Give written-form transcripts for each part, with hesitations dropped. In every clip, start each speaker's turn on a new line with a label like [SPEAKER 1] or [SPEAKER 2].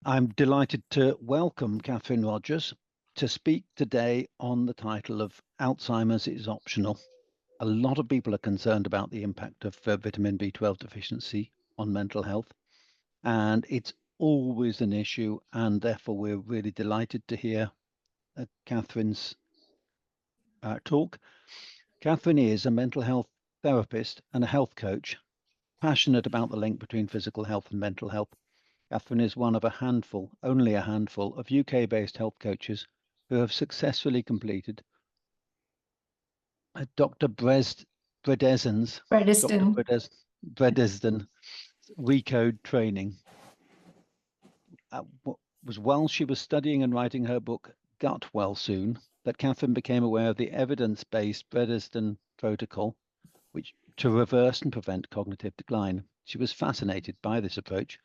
[SPEAKER 1] I'm delighted to welcome Catherine Rogers to speak today on the title of Alzheimer's is Optional. A lot of people are concerned about the impact of vitamin B12 deficiency on mental health, and it's always an issue, and therefore we're really delighted to hear Catherine's talk. Catherine is a mental health therapist and a health coach, passionate about the link between physical health and mental health. Catherine is one of only a handful of UK-based health coaches who have successfully completed Dr. Bredesen's Bredesen ReCODE training. Was while she was studying and writing her book Gut Well Soon that Catherine became aware of the evidence-based Bredesen Protocol, which to reverse and prevent cognitive decline. She was fascinated by this approach,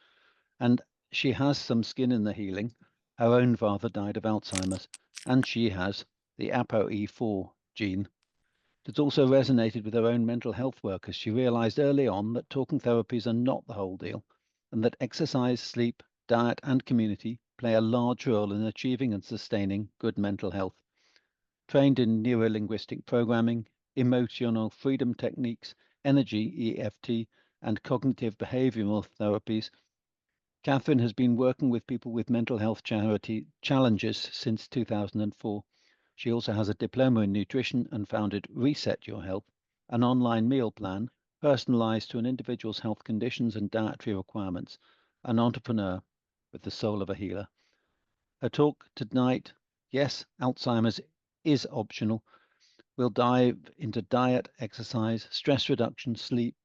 [SPEAKER 1] and she has some skin in the healing. Her own father died of Alzheimer's, and she has the ApoE4 gene. It also resonated with her own mental health work as she realized early on that talking therapies are not the whole deal, and that exercise, sleep, diet, and community play a large role in achieving and sustaining good mental health. Trained in Neuro-Linguistic Programming, emotional freedom techniques, energy EFT, and cognitive behavioural therapies, Catherine has been working with people with mental health challenges since 2004. She also has a diploma in nutrition and founded Reset Your Health, an online meal plan personalised to an individual's health conditions and dietary requirements, an entrepreneur with the soul of a healer. Her talk tonight, yes, Alzheimer's is optional. We'll dive into diet, exercise, stress reduction, sleep,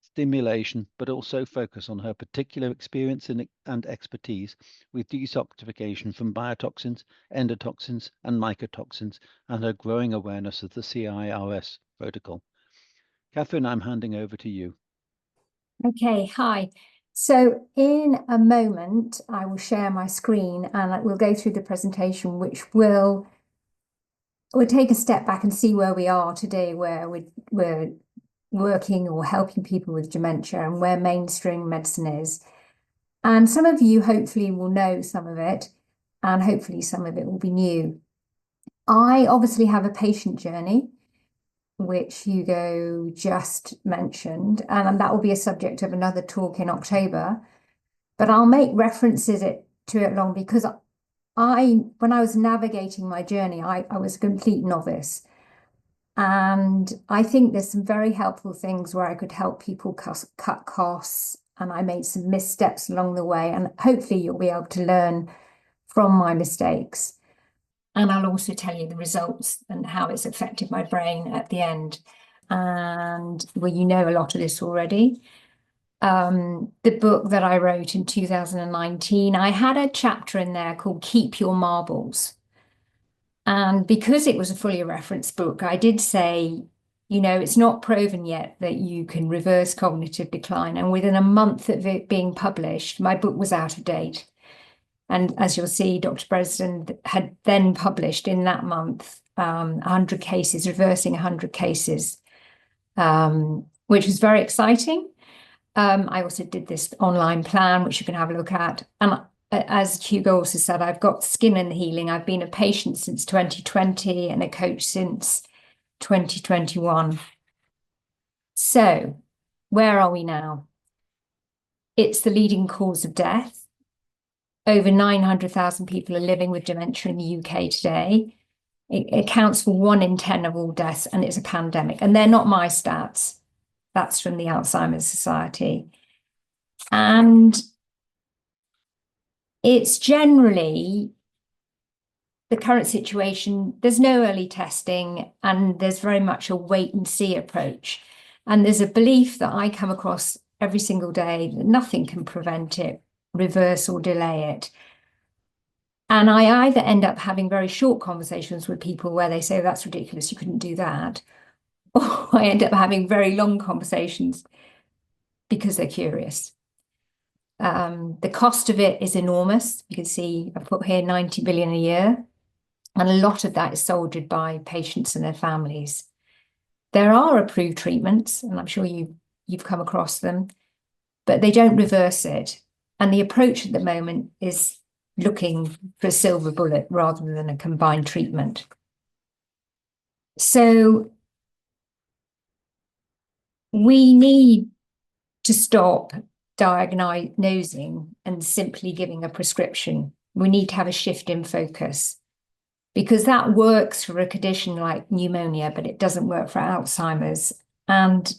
[SPEAKER 1] stimulation, but also focus on her particular experience and expertise with detoxification from biotoxins, endotoxins, and mycotoxins, and her growing awareness of the CIRS protocol. Catherine, I'm handing over to you.
[SPEAKER 2] Okay, hi. So in a moment, I will share my screen and we'll go through the presentation, which we'll take a step back and see where we are today, where we're working or helping people with dementia and where mainstream medicine is. And some of you hopefully will know some of it, and hopefully some of it will be new. I obviously have a patient journey, which Hugo just mentioned, and that will be a subject of another talk in October. But I'll make references to it long because when I was navigating my journey, I was a complete novice. And I think there's some very helpful things where I could help people cut costs, and I made some missteps along the way, and hopefully you'll be able to learn from my mistakes. And I'll also tell you the results and how it's affected my brain at the end. And well, you know a lot of this already. The book that I wrote in 2019, I had a chapter in there called Keep Your Marbles. And because it was a fully referenced book, I did say, you know, it's not proven yet that you can reverse cognitive decline. And within a month of it being published, my book was out of date. And as you'll see, Dr. Bredesen had then published in that month 100 cases, reversing 100 cases, which was very exciting. I also did this online plan, which you can have a look at. And as Hugo also said, I've got skin in the healing. I've been a patient since 2020 and a coach since 2021. So where are we now? It's the leading cause of death. Over 900,000 people are living with dementia in the UK today. It accounts for 1 in 10 of all deaths, and it's a pandemic. And they're not my stats. That's from the Alzheimer's Society. And it's generally the current situation. There's no early testing, and there's very much a wait and see approach. And there's a belief that I come across every single day that nothing can prevent it, reverse or delay it. And I either end up having very short conversations with people where they say, that's ridiculous, you couldn't do that. Or I end up having very long conversations because they're curious. The cost of it is enormous. You can see I've put here 90 billion a year. And a lot of that is soldiered by patients and their families. There are approved treatments, and I'm sure you've come across them, but they don't reverse it. And the approach at the moment is looking for a silver bullet rather than a combined treatment. So we need to stop diagnosing and simply giving a prescription. We need to have a shift in focus, because that works for a condition like pneumonia, but it doesn't work for Alzheimer's. And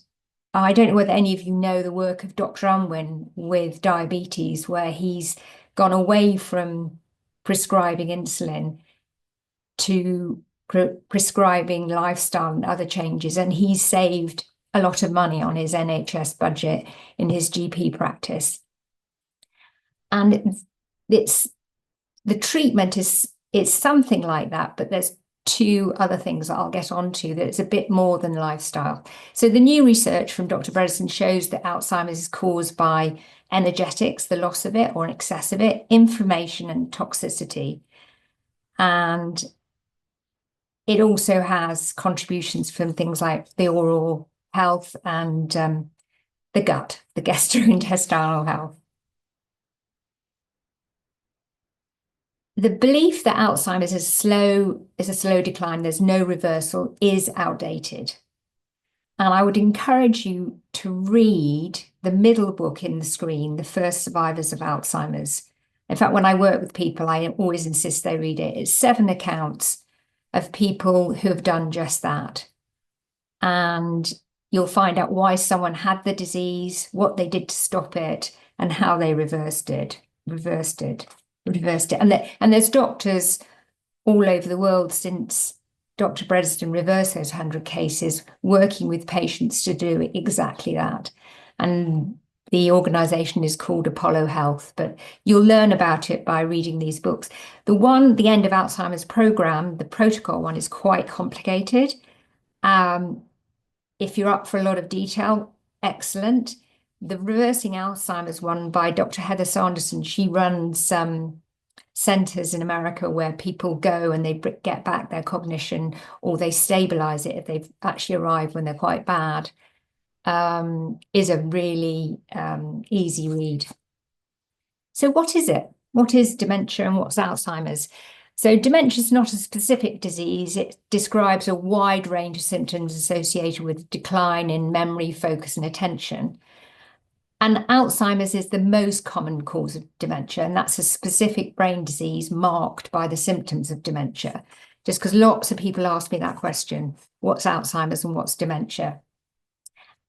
[SPEAKER 2] I don't know whether any of you know the work of Dr. Unwin with diabetes, where he's gone away from prescribing insulin to prescribing lifestyle and other changes. And he's saved a lot of money on his NHS budget in his GP practice. And the treatment is something like that, but there's two other things that I'll get onto that it's a bit more than lifestyle. So the new research from Dr. Bredesen shows that Alzheimer's is caused by energetics, the loss of it or an excess of it, inflammation and toxicity. And it also has contributions from things like the oral health and the gut, the gastrointestinal health. The belief that Alzheimer's is a slow decline, there's no reversal, is outdated. And I would encourage you to read the middle book in the screen, The First Survivors of Alzheimer's. In fact, when I work with people, I always insist they read it. It's 7 accounts of people who have done just that. And you'll find out why someone had the disease, what they did to stop it, and how they reversed it. And there's doctors all over the world since Dr. Bredesen reversed those 100 cases, working with patients to do exactly that. And the organisation is called Apollo Health, but you'll learn about it by reading these books. The End of Alzheimer's Programme, the protocol one, is quite complicated. If you're up for a lot of detail, excellent. The Reversing Alzheimer's one by Dr. Heather Sanderson, she runs centres in America where people go and they get back their cognition, or they stabilise it if they've actually arrived when they're quite bad, is a really easy read. So what is it? What is dementia and what's Alzheimer's? So dementia is not a specific disease. It describes a wide range of symptoms associated with decline in memory, focus and attention. And Alzheimer's is the most common cause of dementia, and that's a specific brain disease marked by the symptoms of dementia. Just because lots of people ask me that question, what's Alzheimer's and what's dementia?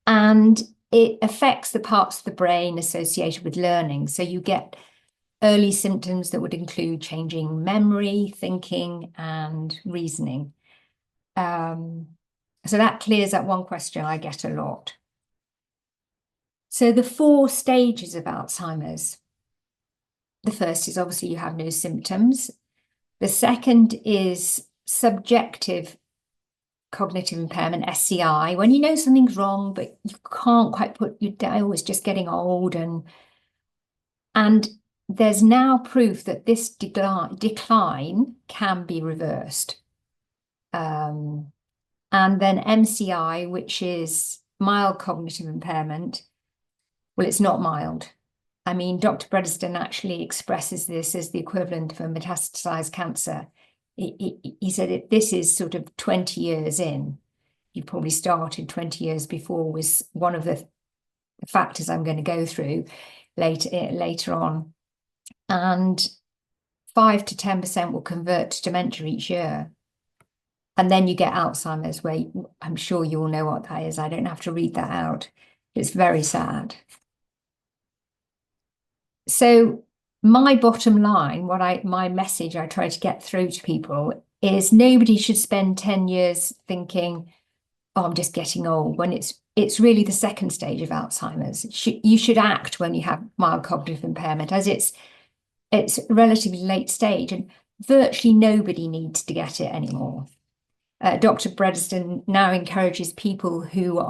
[SPEAKER 2] And it affects the parts of the brain associated with learning. So you get early symptoms that would include changing memory, thinking, and reasoning. So that clears up one question I get a lot. So the 4 stages of Alzheimer's. The first is obviously you have no symptoms. The second is subjective cognitive impairment, SCI, when you know something's wrong, but you can't quite put your down, it's just getting old. And there's now proof that this decline can be reversed. And then MCI, which is mild cognitive impairment. Well, it's not mild. I mean, Dr. Bredesen actually expresses this as the equivalent of a metastasized cancer. He said this is sort of 20 years in. You probably started 20 years before, was one of the factors I'm going to go through later on. And 5 to 10% will convert to dementia each year. And then you get Alzheimer's, where I'm sure you all know what that is. I don't have to read that out. It's very sad. So my bottom line, my message I try to get through to people is nobody should spend 10 years thinking, oh, I'm just getting old, when it's really the second stage of Alzheimer's. You should act when you have mild cognitive impairment, as it's a relatively late stage and virtually nobody needs to get it anymore. Dr. Bredesen now encourages people who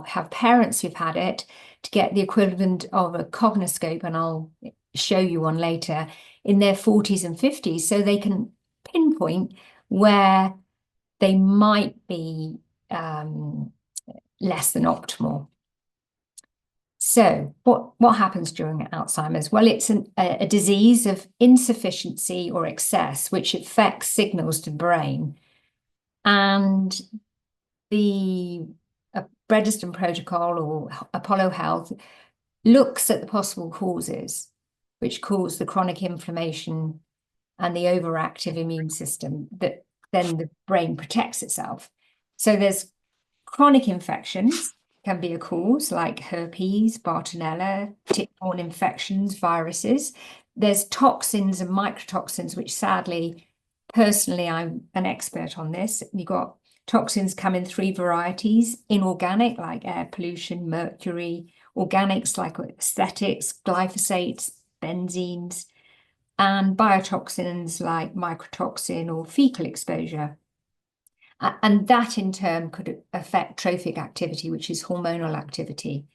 [SPEAKER 2] have parents who've had it to get the equivalent of a cognoscope, and I'll show you one later, in their 40s and 50s, so they can pinpoint where they might be less than optimal. So what happens during Alzheimer's? Well, it's a disease of insufficiency or excess, which affects signals to the brain. And the Bredesen Protocol or Apollo Health looks at the possible causes, which cause the chronic inflammation and the overactive immune system that then the brain protects itself. So there's chronic infections can be a cause, like herpes, Bartonella, tick-borne infections, viruses. There's toxins and microtoxins, which sadly, personally, I'm an expert on this. You've got toxins come in 3 varieties: inorganic, like air pollution, mercury; organics, like aesthetics, glyphosates, benzenes; and biotoxins, like mycotoxin or fecal exposure. And that in turn could affect trophic activity, which is hormonal activity.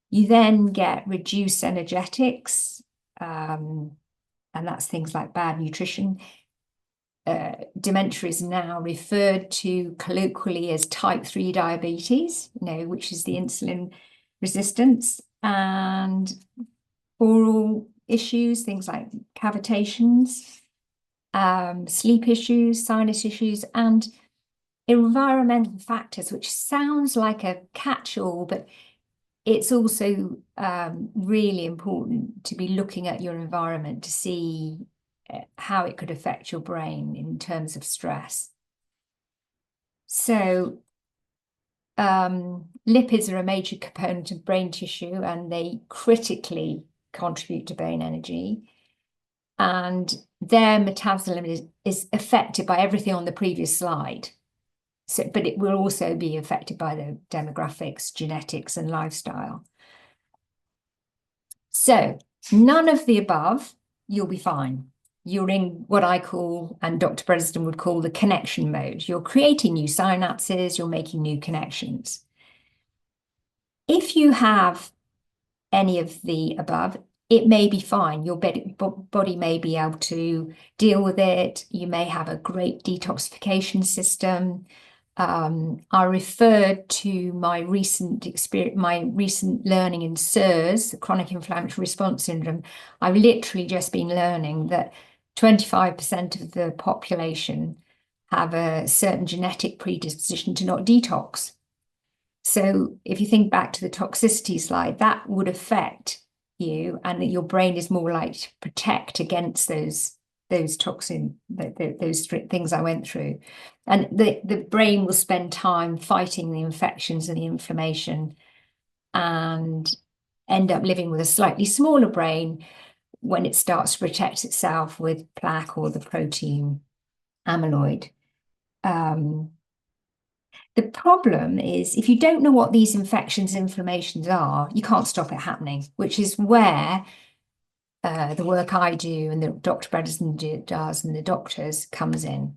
[SPEAKER 2] You then get reduced energetics, and that's things like bad nutrition. Dementia is now referred to colloquially as type 3 diabetes, which is the insulin resistance, and oral issues, things like cavitations, sleep issues, sinus issues, and environmental factors, which sounds like a catch-all, but it's also really important to be looking at your environment to see how it could affect your brain in terms of stress. So lipids are a major component of brain tissue, and they critically contribute to brain energy. And their metabolism is affected by everything on the previous slide. So, but it will also be affected by the demographics, genetics, and lifestyle. So none of the above, you'll be fine. You're in what I call, and Dr. Bredesen would call, the connection mode. You're creating new synapses, you're making new connections. If you have any of the above, it may be fine. Your body may be able to deal with it. You may have a great detoxification system. I referred to my recent experience, my recent learning in CIRS, chronic inflammatory response syndrome. I've literally just been learning that 25% of the population have a certain genetic predisposition to not detox. So if you think back to the toxicity slide, that would affect you, and your brain is more likely to protect against those toxin, those things I went through. And the brain will spend time fighting the infections and the inflammation and end up living with a slightly smaller brain when it starts to protect itself with plaque or the protein amyloid. The problem is, if you don't know what these infections and inflammations are, you can't stop it happening, which is where the work I do and that Dr. Bredesen does and the doctors comes in.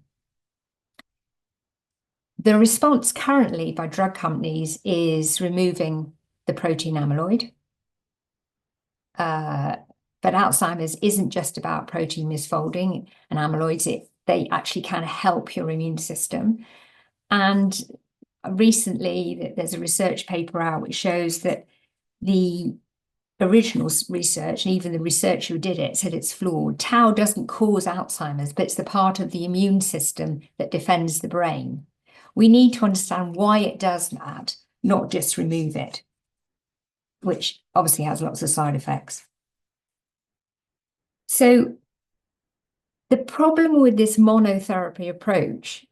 [SPEAKER 2] The response currently by drug companies is removing the protein amyloid. But Alzheimer's isn't just about protein misfolding and amyloids. They actually kind of help your immune system. And recently, there's a research paper out which shows that the original research, and even the researcher who did it, said it's flawed. Tau doesn't cause Alzheimer's, but it's the part of the immune system that defends the brain. We need to understand why it does that, not just remove it, which obviously has lots of side effects. So the problem with this monotherapy approach,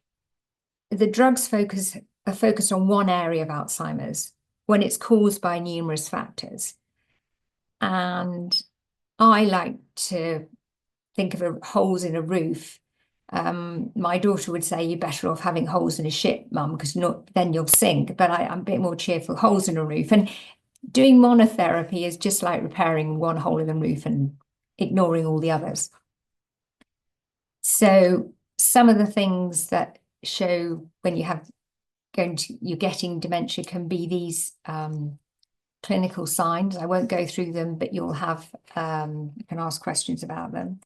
[SPEAKER 2] the drugs are focused on one area of Alzheimer's when it's caused by numerous factors. And I like to think of holes in a roof. My daughter would say, you're better off having holes in a ship, Mum, because then you'll sink. But I'm a bit more cheerful, holes in a roof. And doing monotherapy is just like repairing one hole in the roof and ignoring all the others. So some of the things that show when you're getting dementia can be these clinical signs. I won't go through them, but you'll have, you can ask questions about them.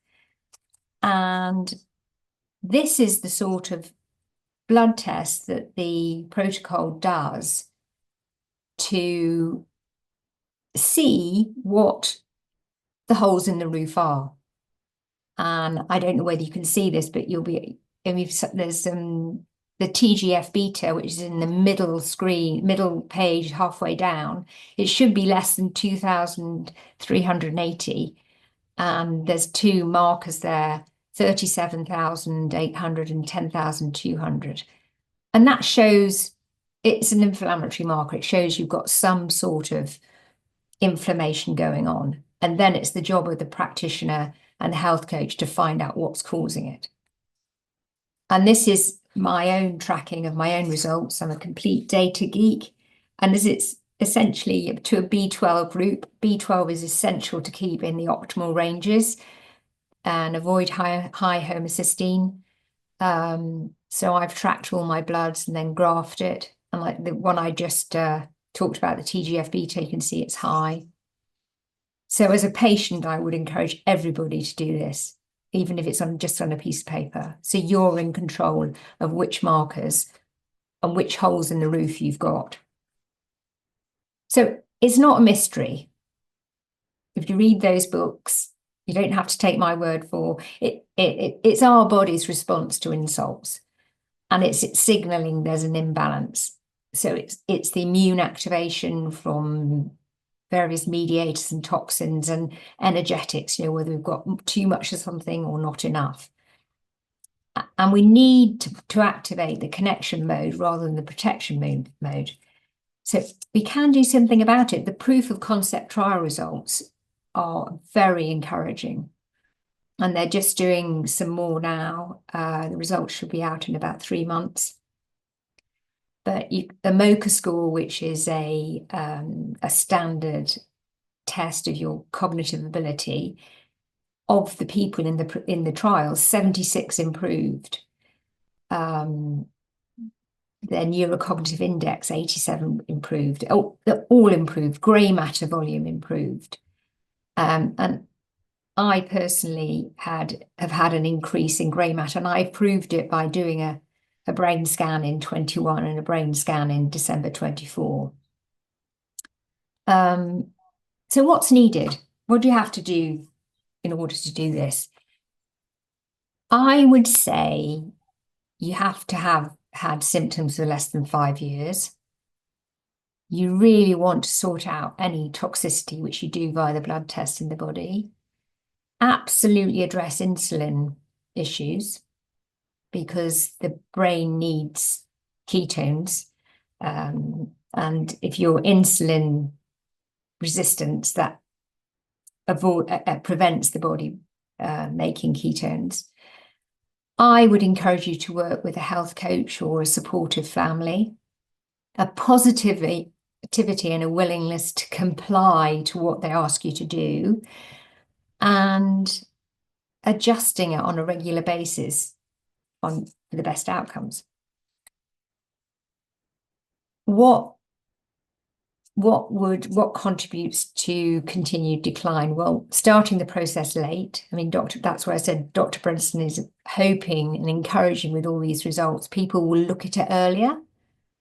[SPEAKER 2] And this is the sort of blood test that the protocol does to see what the holes in the roof are. And I don't know whether you can see this, but there's the TGF beta, which is in the middle page, halfway down. It should be less than 2,380. And there's two markers there, 37,800 and 10,200. And that shows it's an inflammatory marker. It shows you've got some sort of inflammation going on. And then it's the job of the practitioner and the health coach to find out what's causing it. And this is my own tracking of my own results. I'm a complete data geek. And as it's essentially to a B12 group, B12 is essential to keep in the optimal ranges and avoid high homocysteine. So I've tracked all my bloods and then graphed it. And like the one I just talked about, the TGF beta, you can see it's high. So as a patient, I would encourage everybody to do this, even if it's just on a piece of paper. So you're in control of which markers and which holes in the roof you've got. So it's not a mystery. If you read those books, you don't have to take my word for it. It's our body's response to insults, and it's signaling there's an imbalance. So it's the immune activation from various mediators and toxins and energetics, whether we've got too much of something or not enough. And we need to activate the connection mode rather than the protection mode. So we can do something about it. The proof of concept trial results are very encouraging. And they're just doing some more now. The results should be out in about 3 months. But the MoCA score, which is a standard test of your cognitive ability, of the people in the trials, 76 improved. Their neurocognitive index, 87 improved. Oh, they're all improved. Grey matter volume improved. And I personally have had an increase in grey matter, and I proved it by doing a brain scan in 21 and a brain scan in December 24. So what's needed? What do you have to do in order to do this? I would say you have to have had symptoms for less than 5 years. You really want to sort out any toxicity, which you do via the blood test in the body. Absolutely address insulin issues, because the brain needs ketones. And if you're insulin resistant, that prevents the body making ketones. I would encourage you to work with a health coach or a supportive family. A positivity and a willingness to comply to what they ask you to do, and adjusting it on a regular basis for the best outcomes. What contributes to continued decline? Well, starting the process late. I mean, that's why I said Dr. Bredesen is hoping and encouraging with all these results, people will look at it earlier.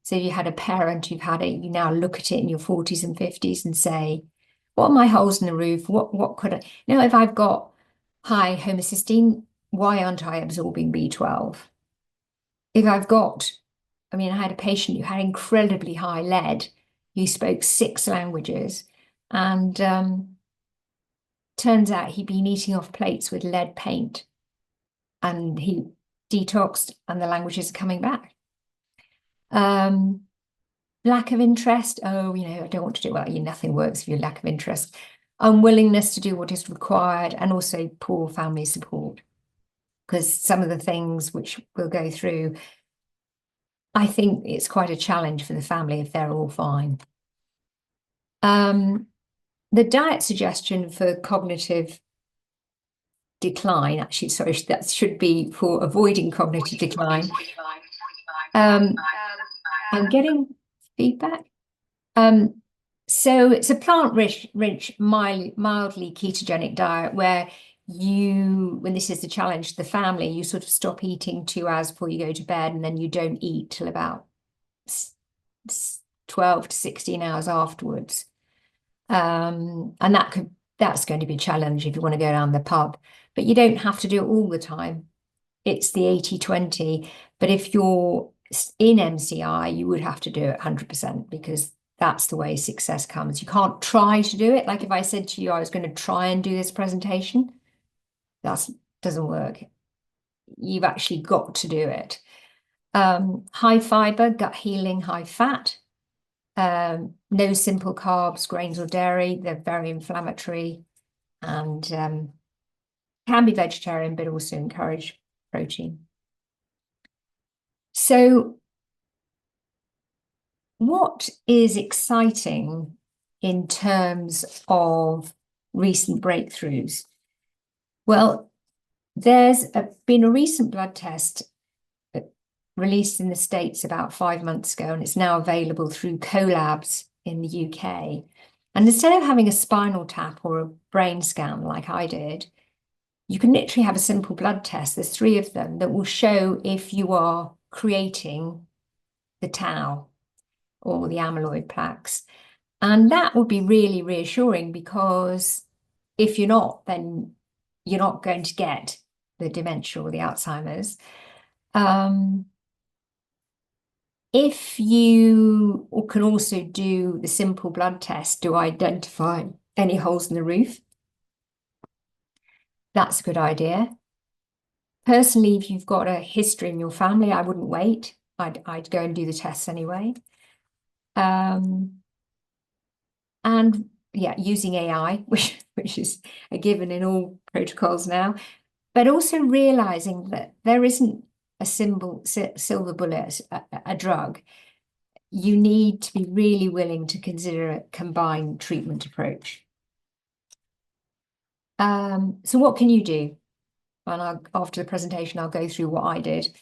[SPEAKER 2] So if you had a parent who've had it, you now look at it in your 40s and 50s and say, what are my holes in the roof? What could I, if I've got high homocysteine, why aren't I absorbing B12? If I've got, I had a patient who had incredibly high lead, who spoke 6 languages, and turns out he'd been eating off plates with lead paint, and he detoxed and the languages are coming back. Lack of interest. Oh, I don't want to do well. Nothing works if you lack of interest. Unwillingness to do what is required, and also poor family support. Because some of the things which we'll go through, I think it's quite a challenge for the family if they're all fine. The diet suggestion for cognitive decline, actually, sorry, that should be for avoiding cognitive decline. I'm getting feedback. So it's a plant-rich, mildly ketogenic diet where when this is the challenge to the family, you sort of stop eating 2 hours before you go to bed, and then you don't eat till about 12 to 16 hours afterwards. And that's going to be a challenge if you want to go down the pub, but you don't have to do it all the time. It's the 80-20, but if you're in MCI, you would have to do it 100% because that's the way success comes. You can't try to do it. Like if I said to you, I was going to try and do this presentation, that doesn't work. You've actually got to do it. High fiber, gut healing, high fat, no simple carbs, grains or dairy. They're very inflammatory and can be vegetarian, but also encourage protein. So what is exciting in terms of recent breakthroughs? Well, there's been a recent blood test released in the States about 5 months ago, and it's now available through CoLabs in the UK. And instead of having a spinal tap or a brain scan like I did, you can literally have a simple blood test. There's 3 of them that will show if you are creating the tau or the amyloid plaques. And that would be really reassuring, because if you're not, then you're not going to get the dementia or the Alzheimer's. If you can also do the simple blood test to identify any holes in the roof, that's a good idea. Personally, if you've got a history in your family, I wouldn't wait. I'd go and do the tests anyway. And yeah, using AI, which is a given in all protocols now, but also realizing that there isn't a silver bullet, a drug. You need to be really willing to consider a combined treatment approach. So what can you do? And after the presentation, I'll go through what I did,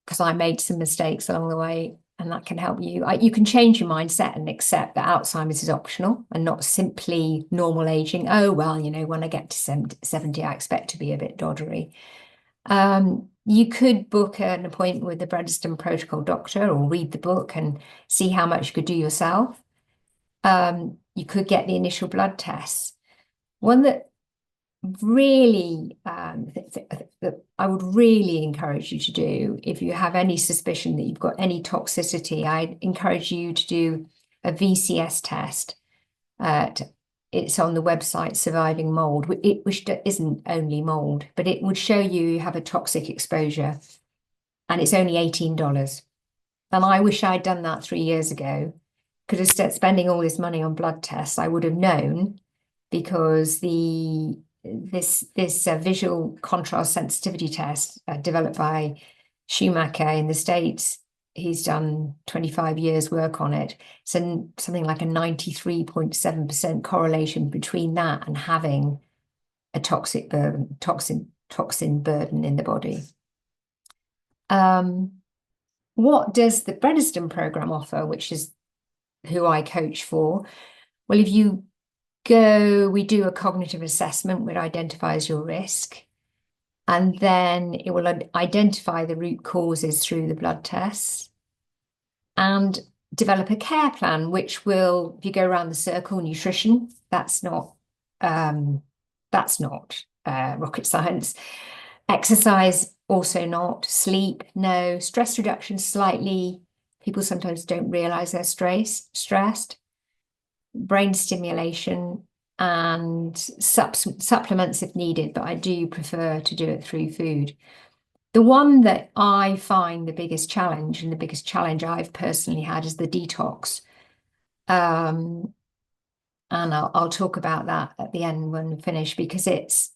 [SPEAKER 2] because I made some mistakes along the way, and that can help you. You can change your mindset and accept that Alzheimer's is optional and not simply normal aging. Oh, well, you know, when I get to 70, I expect to be a bit doddery. You could book an appointment with the Bredesen Protocol doctor or read the book and see how much you could do yourself. You could get the initial blood tests. One that really that I would really encourage you to do, if you have any suspicion that you've got any toxicity, I encourage you to do a VCS test. It's on the website Surviving Mold, which isn't only mold, but it would show you have a toxic exposure, and it's only $18. And I wish I'd done that 3 years ago, because instead of spending all this money on blood tests, I would have known, because this visual contrast sensitivity test developed by Schumacher in the States, he's done 25 years work on it. So something like a 93.7% correlation between that and having a toxin burden in the body. What does the Bredesen program offer, which is who I coach for? Well, if you we do a cognitive assessment which identifies your risk, and then it will identify the root causes through the blood tests and develop a care plan, which will, if you go around the circle, nutrition, that's not rocket science. Exercise, also not. Sleep, no. Stress reduction, slightly. People sometimes don't realize they're stressed. Brain stimulation and supplements if needed, but I do prefer to do it through food. The one that I find the biggest challenge, and the biggest challenge I've personally had, is the detox. And I'll talk about that at the end when we finish, because it's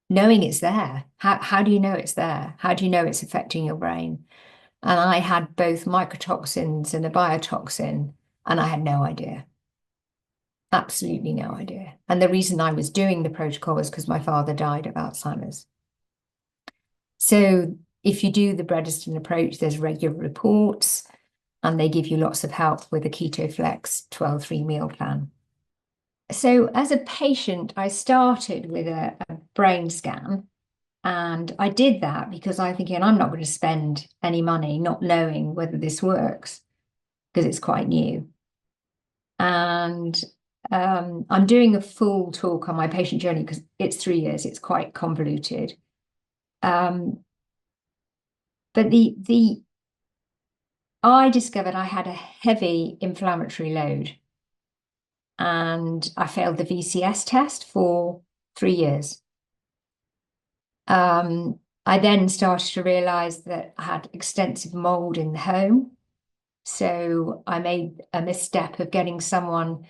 [SPEAKER 2] knowing it's there. How do you know it's there? How do you know it's affecting your brain? And I had both mycotoxins and a biotoxin, and I had no idea. Absolutely no idea. And the reason I was doing the protocol was because my father died of Alzheimer's. So if you do the Bredesen approach, there's regular reports, and they give you lots of help with a Keto Flex 12-3 meal plan. So as a patient, I started with a brain scan, and I did that because I'm thinking I'm not going to spend any money not knowing whether this works, because it's quite new. And I'm doing a full talk on my patient journey because it's 3 years. It's quite convoluted. But I discovered I had a heavy inflammatory load, and I failed the VCS test for 3 years. I then started to realize that I had extensive mold in the home. So I made a misstep of getting someone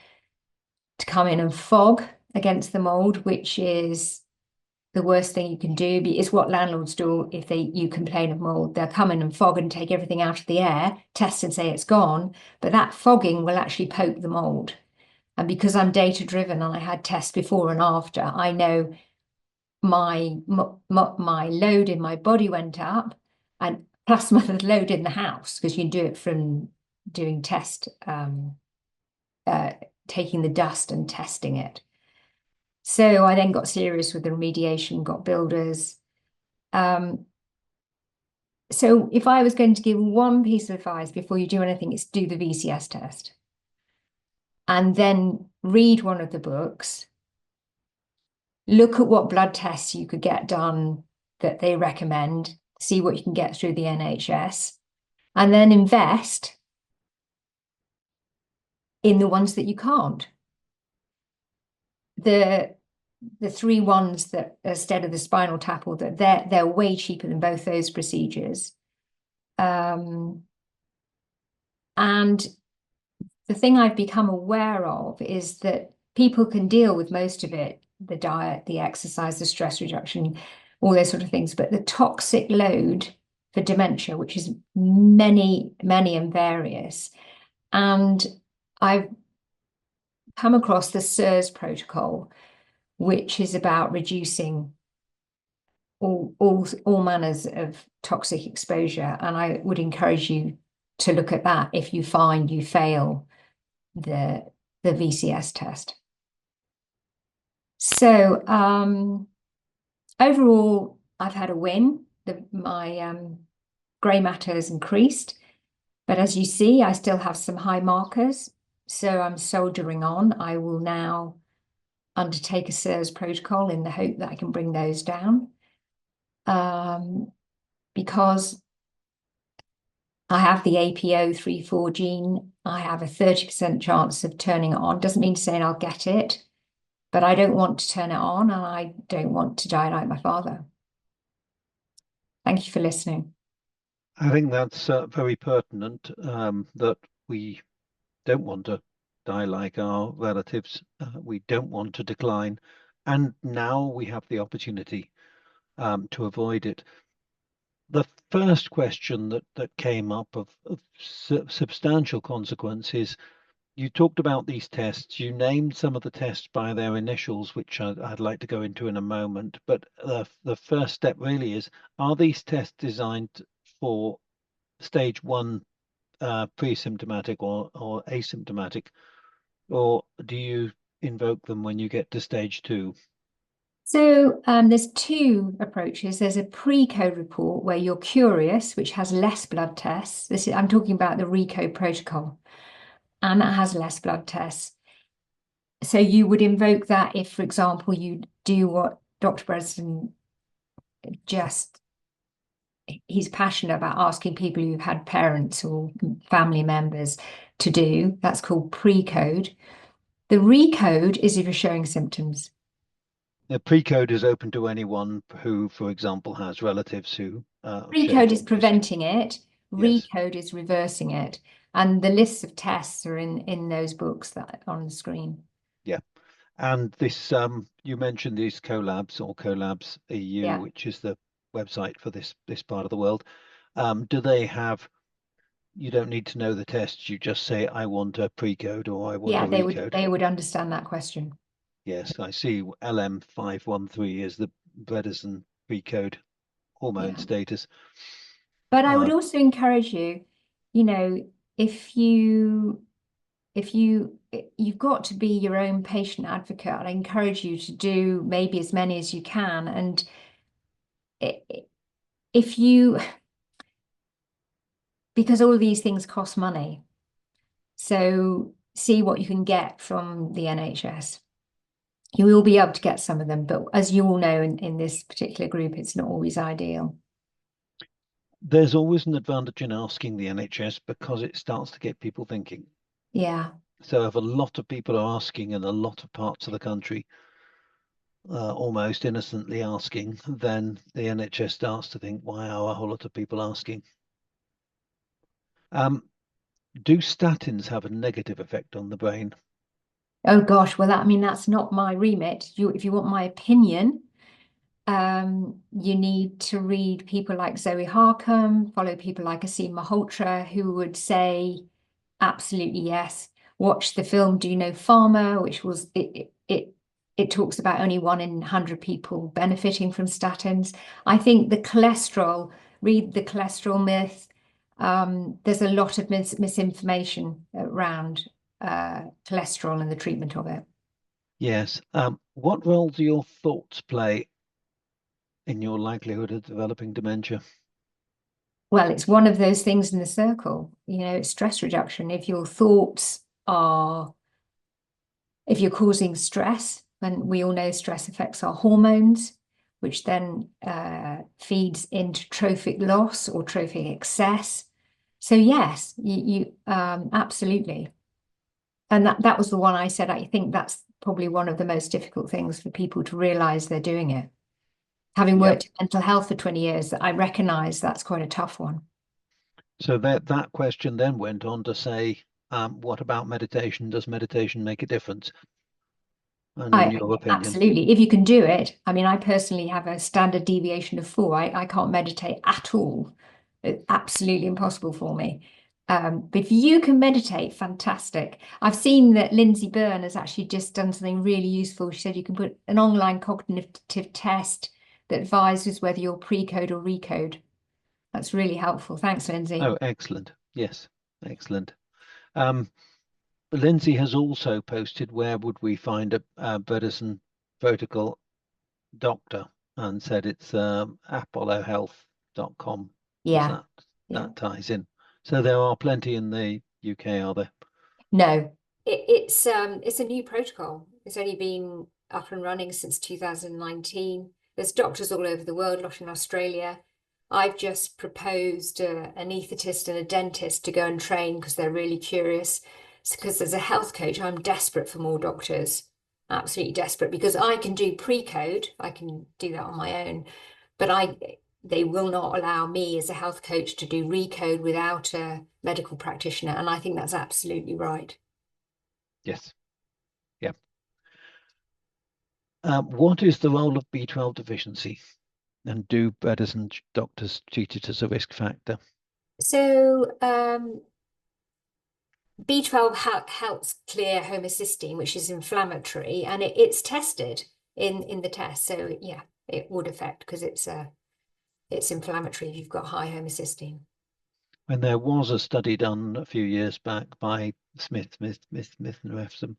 [SPEAKER 2] to come in and fog against the mold, which is the worst thing you can do. It's what landlords do if you complain of mold. They'll come in and fog and take everything out of the air, test and say it's gone, but that fogging will actually poke the mold. And because I'm data driven and I had tests before and after, I know my load in my body went up, and plus my load in the house, because you can do it from doing taking the dust and testing it. So I then got serious with the remediation, got builders. So if I was going to give one piece of advice before you do anything, it's do the VCS test. And then read one of the books. Look at what blood tests you could get done that they recommend, see what you can get through the NHS, and then invest in the ones that you can't. The 3 ones that instead of the spinal tap, or that they're way cheaper than both those procedures. And the thing I've become aware of is that people can deal with most of it, the diet, the exercise, the stress reduction, all those sort of things. But the toxic load for dementia, which is many, many and various. And I've come across the CERS protocol, which is about reducing all manners of toxic exposure. And I would encourage you to look at that if you find you fail the VCS test. So overall, I've had a win. My grey matter has increased, but as you see, I still have some high markers. So I'm soldiering on. I will now undertake a CERS protocol in the hope that I can bring those down. Because I have the APO34 gene, I have a 30% chance of turning it on. Doesn't mean to say I'll get it, but I don't want to turn it on, and I don't want to die like my father. Thank you for listening.
[SPEAKER 1] I think that's very pertinent, that we don't want to die like our relatives. We don't want to decline. And now we have the opportunity to avoid it. The first question that came up of substantial consequences, you talked about these tests. You named some of the tests by their initials, which I'd like to go into in a moment. But the first step really is, are these tests designed for stage 1 pre-symptomatic or asymptomatic, or do you invoke them when you get to stage 2?
[SPEAKER 2] So there's 2 approaches. There's a pre-code report where you're curious, which has less blood tests. I'm talking about the ReCODE protocol, and that has less blood tests. So you would invoke that if, for example, you do what Dr. Bredesen he's passionate about asking people who've had parents or family members to do. That's called pre-code. The ReCODE is if you're showing symptoms.
[SPEAKER 1] The pre-code is open to anyone who, for example, has relatives who
[SPEAKER 2] Pre-code is preventing it.
[SPEAKER 1] Yes.
[SPEAKER 2] ReCODE is reversing it. And the lists of tests are in those books that are on the screen.
[SPEAKER 1] Yeah. And this, you mentioned these collabs or collabs EU,
[SPEAKER 2] Yeah.
[SPEAKER 1] which is the website for this part of the world. Do they have, you don't need to know the tests, you just say, I want a pre-code or I want a ReCODE.
[SPEAKER 2] They would understand that question.
[SPEAKER 1] Yes, I see LM513 is the Bredesen pre-code hormone status.
[SPEAKER 2] But I would also encourage you, if you've got to be your own patient advocate, I encourage you to do maybe as many as you can. And because all of these things cost money. So see what you can get from the NHS. You will be able to get some of them, but as you all know, in this particular group, it's not always ideal.
[SPEAKER 1] There's always an advantage in asking the NHS because it starts to get people thinking.
[SPEAKER 2] Yeah.
[SPEAKER 1] So if a lot of people are asking in a lot of parts of the country, almost innocently asking, then the NHS starts to think, why are a whole lot of people asking? Do statins have a negative effect on the brain?
[SPEAKER 2] Oh gosh, well, that's not my remit. If you want my opinion, you need to read people like Zoe Harcombe, follow people like Aseem Malhotra, who would say, absolutely yes. Watch the film Do You Know Pharma, which was it talks about only 1 in 100 people benefiting from statins. I think the cholesterol, read The Cholesterol Myth. There's a lot of misinformation around cholesterol and the treatment of it.
[SPEAKER 1] Yes. What role do your thoughts play in your likelihood of developing dementia?
[SPEAKER 2] Well, it's one of those things in the circle, it's stress reduction. If your thoughts are, if you're causing stress, and we all know stress affects our hormones, which then feeds into trophic loss or trophic excess. So yes, you absolutely. And that was the one I said, I think that's probably one of the most difficult things for people to realize they're doing it. Having worked in mental health for 20 years, I recognize that's quite a tough one.
[SPEAKER 1] So that question then went on to say, what about meditation? Does meditation make a difference? And in your opinion?
[SPEAKER 2] Absolutely. If you can do it, I personally have a standard deviation of 4. I can't meditate at all. It's absolutely impossible for me. But if you can meditate, fantastic. I've seen that Lindsay Byrne has actually just done something really useful. She said you can put an online cognitive test that advises whether you're pre-code or ReCODE. That's really helpful. Thanks, Lindsay.
[SPEAKER 1] Oh, excellent. Yes, excellent. Lindsay has also posted where would we find a Bredesen Protocol doctor, and said it's apollohealth.com.
[SPEAKER 2] Yeah.
[SPEAKER 1] That ties in. So there are plenty in the UK, are there?
[SPEAKER 2] No, it's a new protocol. It's only been up and running since 2019. There's doctors all over the world, a lot in Australia. I've just proposed an anaesthetist and a dentist to go and train because they're really curious. Because as a health coach, I'm desperate for more doctors, absolutely desperate, because I can do pre-code, I can do that on my own, but they will not allow me as a health coach to do ReCODE without a medical practitioner, and I think that's absolutely right.
[SPEAKER 1] Yes. Yeah. What is the role of B12 deficiency? And do Bredesen doctors treat it as a risk factor?
[SPEAKER 2] So B12 helps clear homocysteine, which is inflammatory, and it's tested in the test. So yeah, it would affect because it's inflammatory if you've got high homocysteine.
[SPEAKER 1] And there was a study done a few years back by Smith and Refsum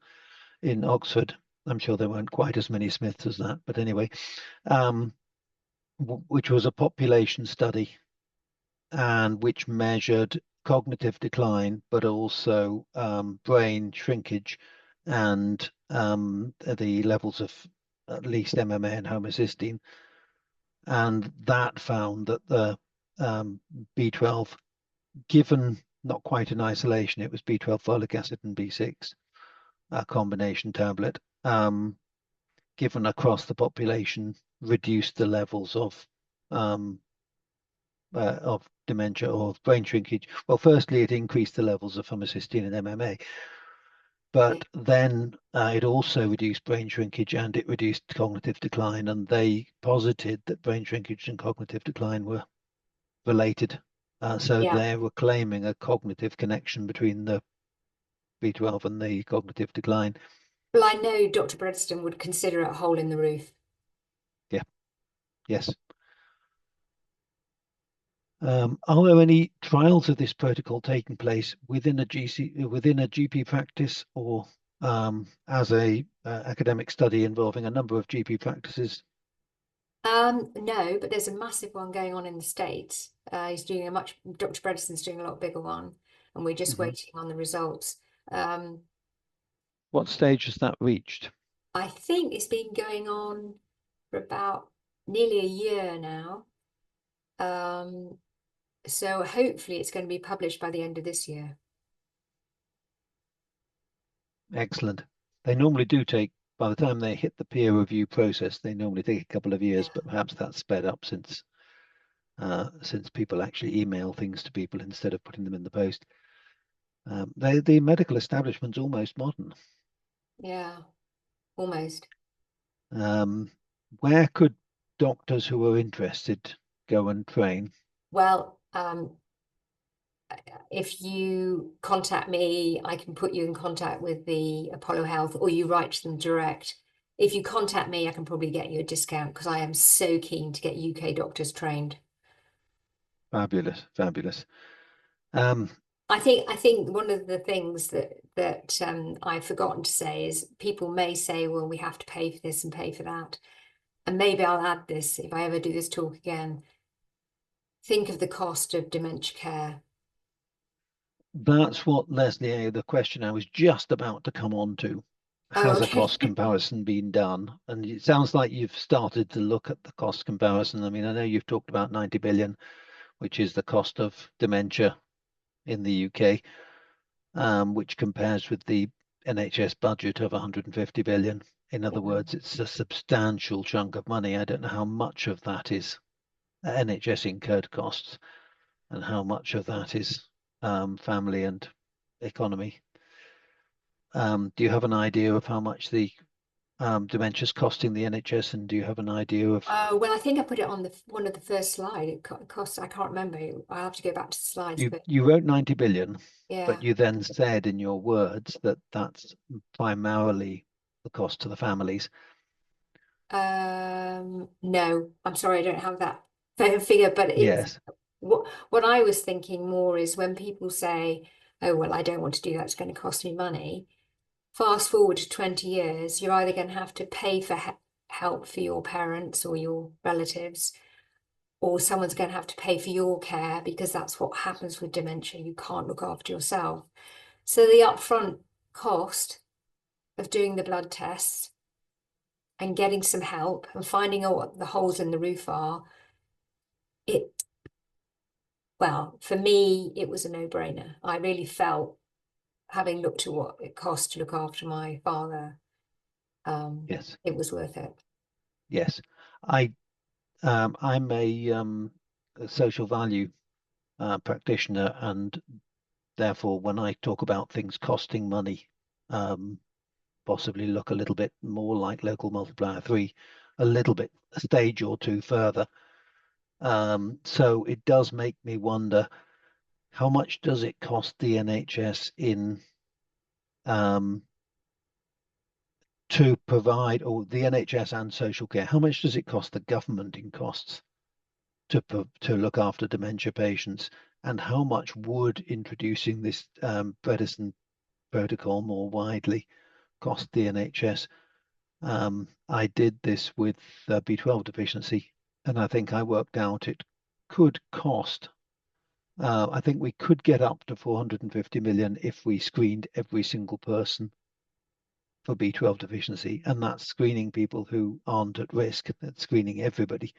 [SPEAKER 1] in Oxford. I'm sure there weren't quite as many Smiths as that, but anyway, which was a population study, and which measured cognitive decline, but also brain shrinkage and the levels of at least MMA and homocysteine. And that found that the B12, given not quite in isolation, it was B12 folic acid and B6, a combination tablet, given across the population, reduced the levels of dementia or brain shrinkage. Well, firstly, it increased the levels of homocysteine and MMA, but then it also reduced brain shrinkage and it reduced cognitive decline. And they posited that brain shrinkage and cognitive decline were related. So they were claiming a cognitive connection between the B12 and the cognitive decline.
[SPEAKER 2] Well, I know Dr. Bredesen would consider it a hole in the roof.
[SPEAKER 1] Yeah. Yes. Are there any trials of this protocol taking place within a GP practice, or as a academic study involving a number of GP practices?
[SPEAKER 2] No, but there's a massive one going on in the States. Dr. Bredesen's doing a lot bigger one, and we're just waiting on the results.
[SPEAKER 1] What stage has that reached?
[SPEAKER 3] I think it's been going on for about nearly a year now. So hopefully it's going to be published by the end of this year.
[SPEAKER 1] Excellent. They normally do take, by the time they hit the peer review process, they normally take a couple of years,
[SPEAKER 3] Yeah.
[SPEAKER 1] but perhaps that's sped up since people actually email things to people instead of putting them in the post. The medical establishment's almost modern.
[SPEAKER 3] Yeah, almost.
[SPEAKER 1] Where could doctors who are interested go and train?
[SPEAKER 3] Well, if you contact me, I can put you in contact with the Apollo Health, or you write to them direct. If you contact me, I can probably get you a discount because I am so keen to get UK doctors trained.
[SPEAKER 1] Fabulous, fabulous.
[SPEAKER 3] I think one of the things that I've forgotten to say is people may say, well, we have to pay for this and pay for that. And maybe I'll add this if I ever do this talk again. Think of the cost of dementia care.
[SPEAKER 1] That's what, Leslie, the question I was just about to come on to.
[SPEAKER 3] Oh,
[SPEAKER 1] Has a
[SPEAKER 3] okay.
[SPEAKER 1] cost comparison been done? And it sounds like you've started to look at the cost comparison. I mean, I know you've talked about 90 billion, which is the cost of dementia in the UK, which compares with the NHS budget of 150 billion. In other words, it's a substantial chunk of money. I don't know how much of that is NHS incurred costs and how much of that is family and economy. Do you have an idea of how much the dementia is costing the NHS, and do you have an idea of?
[SPEAKER 3] Well, I think I put it on one of the first slide. It costs, I can't remember. I'll have to go back to the slides, but
[SPEAKER 1] You wrote 90 billion,
[SPEAKER 3] yeah.
[SPEAKER 1] but you then said in your words that that's primarily the cost to the families.
[SPEAKER 3] No, I'm sorry, I don't have that figure, but
[SPEAKER 1] Yes.
[SPEAKER 3] what I was thinking more is when people say, oh, well, I don't want to do that, it's going to cost me money. Fast forward to 20 years, you're either going to have to pay for help for your parents or your relatives, or someone's going to have to pay for your care because that's what happens with dementia. You can't look after yourself. So the upfront cost of doing the blood tests and getting some help and finding out what the holes in the roof are, well, for me, it was a no-brainer. I really felt, having looked at what it cost to look after my father,
[SPEAKER 1] Yes.
[SPEAKER 3] it was worth it.
[SPEAKER 1] Yes. I'm a social value practitioner, and therefore, when I talk about things costing money, possibly look a little bit more like local multiplier 3, a little bit, a stage or two further. So it does make me wonder, how much does it cost the NHS to provide, or the NHS and social care? How much does it cost the government in costs to look after dementia patients? And how much would introducing this Bredesen Protocol more widely cost the NHS? I did this with B12 deficiency, and I think I worked out it could cost. I think we could get up to 450 million if we screened every single person for B12 deficiency, and that's screening people who aren't at risk. That's screening everybody.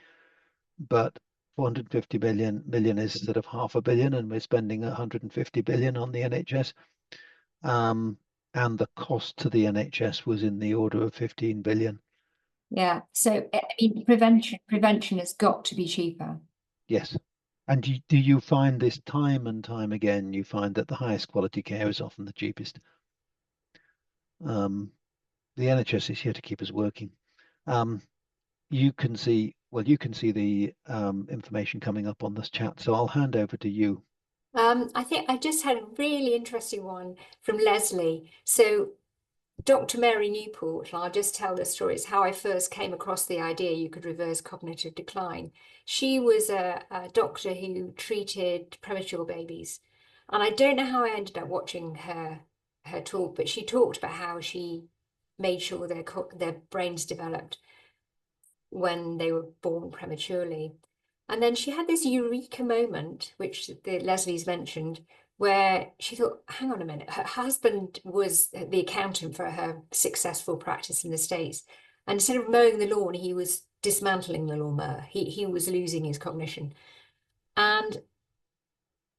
[SPEAKER 1] But 450 million is sort of 500 million, and we're spending 150 billion on the NHS. And the cost to the NHS was in the order of 15 billion.
[SPEAKER 2] Yeah, so I mean, prevention has got to be cheaper.
[SPEAKER 1] Yes. And do you find this time and time again? You find that the highest quality care is often the cheapest. The NHS is here to keep us working. You can see the information coming up on this chat, so I'll hand over to you.
[SPEAKER 3] I think I just had a really interesting one from Leslie. So Dr. Mary Newport, and I'll just tell the story, it's how I first came across the idea you could reverse cognitive decline. She was a doctor who treated premature babies. And I don't know how I ended up watching her talk, but she talked about how she made sure their brains developed when they were born prematurely. And then she had this eureka moment, which Leslie's mentioned, where she thought, hang on a minute, her husband was the accountant for her successful practice in the States. And instead of mowing the lawn, he was dismantling the lawnmower. He was losing his cognition. And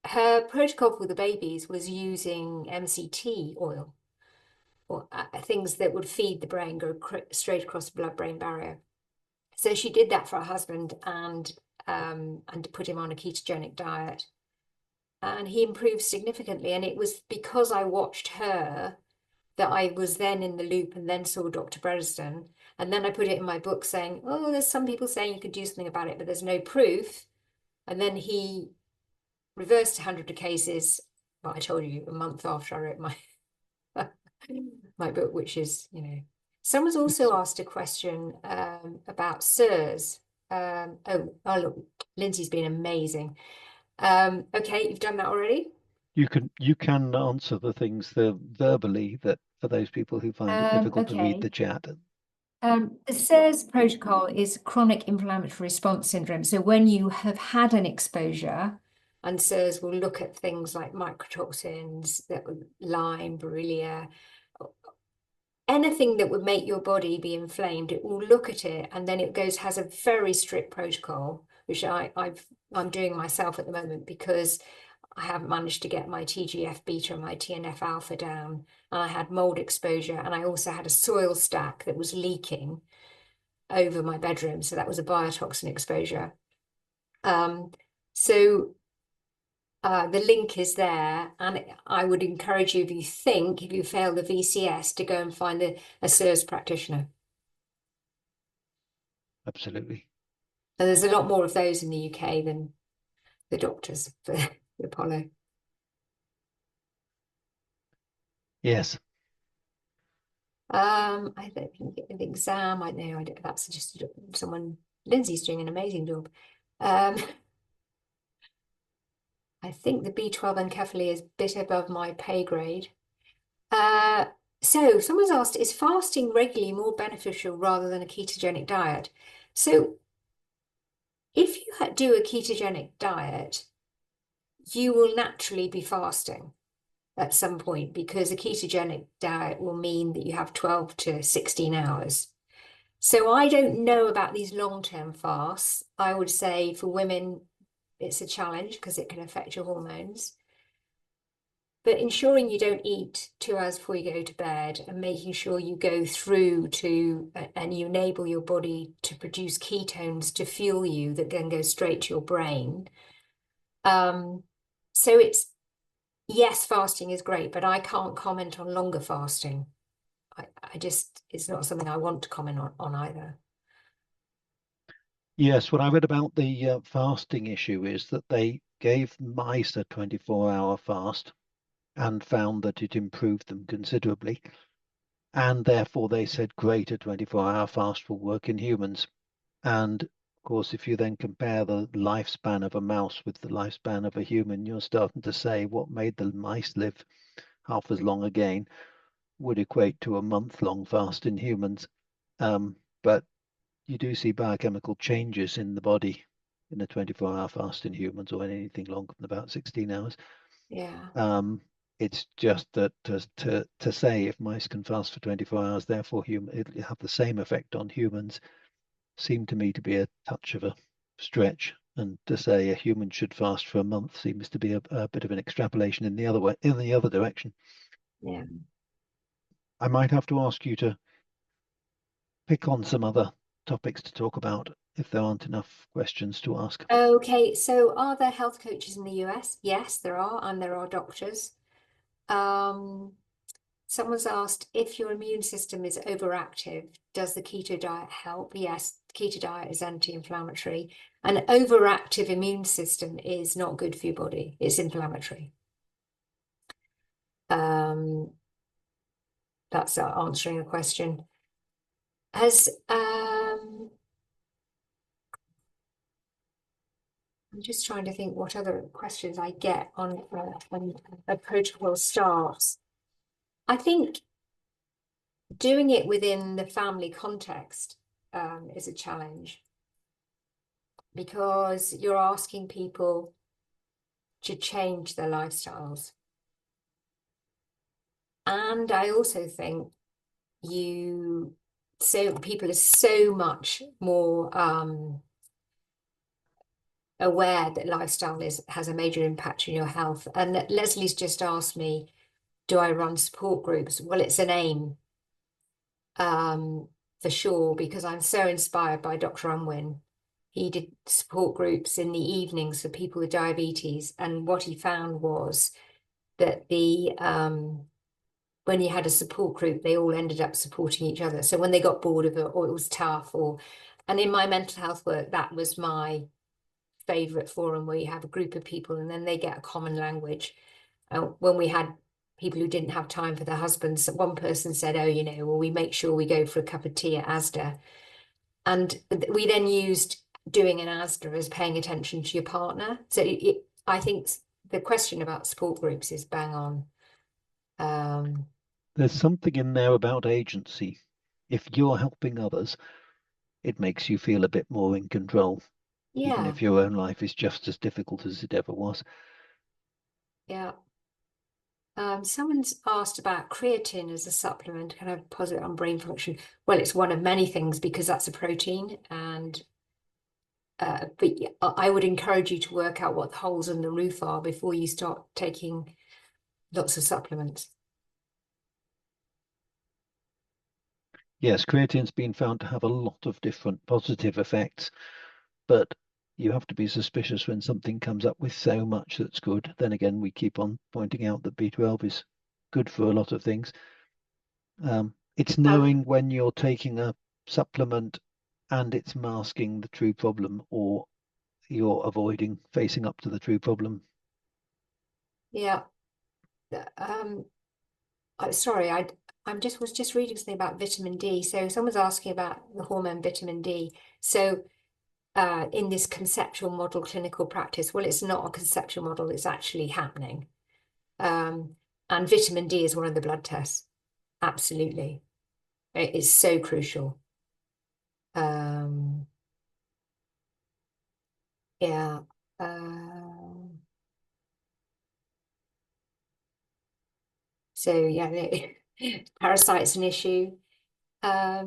[SPEAKER 3] her protocol for the babies was using MCT oil, or things that would feed the brain, go straight across the blood-brain barrier. So she did that for her husband and put him on a ketogenic diet. And he improved significantly. And it was because I watched her that I was then in the loop and then saw Dr. Bredesen. And then I put it in my book saying, oh, there's some people saying you could do something about it, but there's no proof. And then he reversed 100 cases. Well, I told you a month after I wrote my book, which is, you know. Someone's also asked a question about SIRS. Oh, look, Lindsay's been amazing. Okay, you've done that already?
[SPEAKER 1] You can answer the things verbally, that for those people who find it difficult to read the chat.
[SPEAKER 2] The SIRS protocol is chronic inflammatory response syndrome. So when you have had an exposure,
[SPEAKER 3] and SIRS will look at things like mycotoxins, Lyme, Borrelia, anything that would make your body be inflamed. It will look at it, and then it has a very strict protocol, which I'm doing myself at the moment because I haven't managed to get my TGF beta and my TNF alpha down, and I had mold exposure, and I also had a soil stack that was leaking over my bedroom, so that was a biotoxin exposure. So the link is there, and I would encourage you, if you fail the VCS, to go and find a SIRS practitioner.
[SPEAKER 1] Absolutely.
[SPEAKER 3] And there's a lot more of those in the UK than the doctors for Apollo.
[SPEAKER 1] Yes.
[SPEAKER 3] I don't think the exam, that's just someone. Lindsay's doing an amazing job. I think the B12 encephaly is a bit above my pay grade. So someone's asked, is fasting regularly more beneficial rather than a ketogenic diet? So if you do a ketogenic diet, you will naturally be fasting at some point, because a ketogenic diet will mean that you have 12 to 16 hours. So I don't know about these long-term fasts. I would say for women, it's a challenge because it can affect your hormones. But ensuring you don't eat 2 hours before you go to bed, and making sure you go through to, and you enable your body to produce ketones to fuel you that then go straight to your brain. So yes, fasting is great, but I can't comment on longer fasting. It's not something I want to comment on either.
[SPEAKER 1] Yes, what I read about the fasting issue is that they gave mice a 24-hour fast and found that it improved them considerably. And therefore they said, great, a 24-hour fast will work in humans. And of course, if you then compare the lifespan of a mouse with the lifespan of a human, you're starting to say what made the mice live half as long again would equate to a month-long fast in humans. But you do see biochemical changes in the body in a 24-hour fast in humans, or in anything longer than about 16 hours.
[SPEAKER 3] Yeah.
[SPEAKER 1] It's just that to say if mice can fast for 24 hours, therefore it'll have the same effect on humans, seemed to me to be a touch of a stretch. And to say a human should fast for a month seems to be a bit of an extrapolation in the other way, in the other direction.
[SPEAKER 3] Yeah.
[SPEAKER 1] I might have to ask you to pick on some other topics to talk about if there aren't enough questions to ask.
[SPEAKER 3] Okay, so are there health coaches in the US? Yes, there are, and there are doctors. Someone's asked, if your immune system is overactive, does the keto diet help? Yes, the keto diet is anti-inflammatory. An overactive immune system is not good for your body. It's inflammatory. That's answering a question. I'm just trying to think what other questions I get on when a protocol starts. I think doing it within the family context is a challenge, because you're asking people to change their lifestyles. And I also think people are so much more aware that lifestyle has a major impact on your health. And Leslie's just asked me, do I run support groups? Well, it's an aim, for sure, because I'm so inspired by Dr. Unwin. He did support groups in the evenings for people with diabetes, and what he found was that when you had a support group, they all ended up supporting each other. So when they got bored of it, or it was tough, and in my mental health work, that was my favorite forum, where you have a group of people and then they get a common language. When we had people who didn't have time for their husbands, one person said, oh, well, we make sure we go for a cup of tea at Asda. And we then used doing an Asda as paying attention to your partner. So I think the question about support groups is bang on.
[SPEAKER 1] There's something in there about agency. If you're helping others, it makes you feel a bit more in control, even
[SPEAKER 3] Yeah,
[SPEAKER 1] if your own life is just as difficult as it ever was.
[SPEAKER 3] yeah. Someone's asked about creatine as a supplement, kind of positive on brain function. Well, it's one of many things because that's a protein, and but I would encourage you to work out what the holes in the roof are before you start taking lots of supplements.
[SPEAKER 1] Yes, creatine's been found to have a lot of different positive effects, but you have to be suspicious when something comes up with so much that's good. Then again, we keep on pointing out that B12 is good for a lot of things. It's knowing when you're taking a supplement and it's masking the true problem, or you're avoiding facing up to the true problem.
[SPEAKER 3] Yeah. Sorry, was just reading something about vitamin D. So someone's asking about the hormone vitamin D. So in this conceptual model clinical practice, well, it's not a conceptual model, it's actually happening. And vitamin D is one of the blood tests. Absolutely. It is so crucial. Yeah. So yeah, parasites an issue. I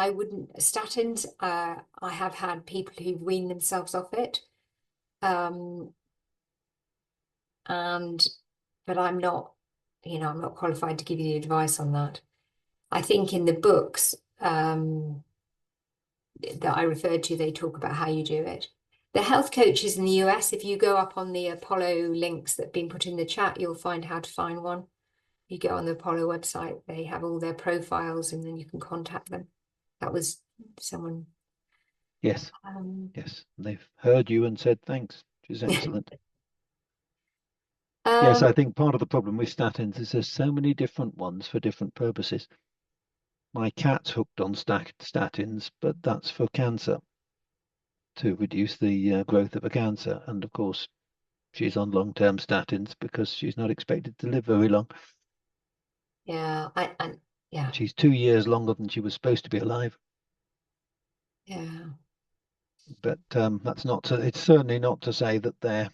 [SPEAKER 3] wouldn't statins. I have had people who've weaned themselves off it. But I'm not, I'm not qualified to give you the advice on that. I think in the books that I referred to, they talk about how you do it. The health coaches in the US, if you go up on the Apollo links that have been put in the chat, you'll find how to find one. You go on the Apollo website, they have all their profiles, and then you can contact them. That was someone.
[SPEAKER 1] Yes, yes, they've heard you and said thanks, which is excellent. Yes, I think part of the problem with statins is there's so many different ones for different purposes. My cat's hooked on statins, but that's for cancer, to reduce the growth of a cancer. And of course, she's on long-term statins because she's not expected to live very long.
[SPEAKER 3] Yeah, yeah.
[SPEAKER 1] She's 2 years longer than she was supposed to be alive.
[SPEAKER 3] Yeah.
[SPEAKER 1] But that's not it's certainly not to say that they're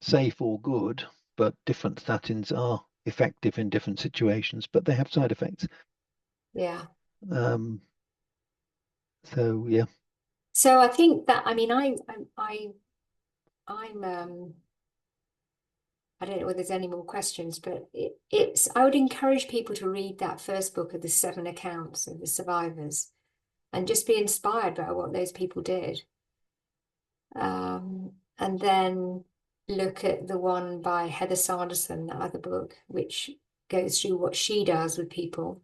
[SPEAKER 1] safe or good, but different statins are effective in different situations, but they have side effects.
[SPEAKER 3] Yeah.
[SPEAKER 1] So yeah.
[SPEAKER 3] So I think that, I'm I don't know whether there's any more questions, but I would encourage people to read that first book of the 7 accounts of the survivors and just be inspired by what those people did. And then look at the one by Heather Sanderson, that other book, which goes through what she does with people.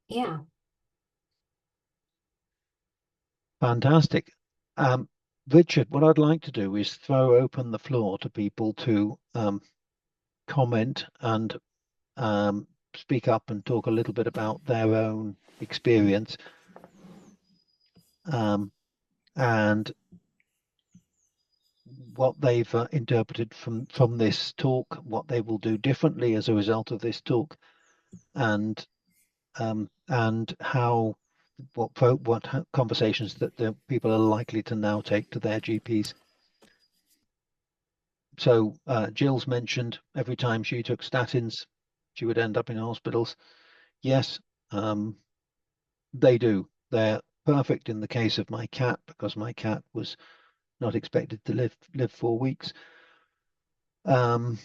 [SPEAKER 3] Yeah.
[SPEAKER 1] Fantastic. Richard, what I'd like to do is throw open the floor to people to comment and speak up and talk a little bit about their own experience, and what they've interpreted from this talk, what they will do differently as a result of this talk, and how what conversations that the people are likely to now take to their GPs. So Jill's mentioned every time she took statins, she would end up in hospitals. Yes, they do. They're perfect in the case of my cat, because my cat was not expected to live 4 weeks. And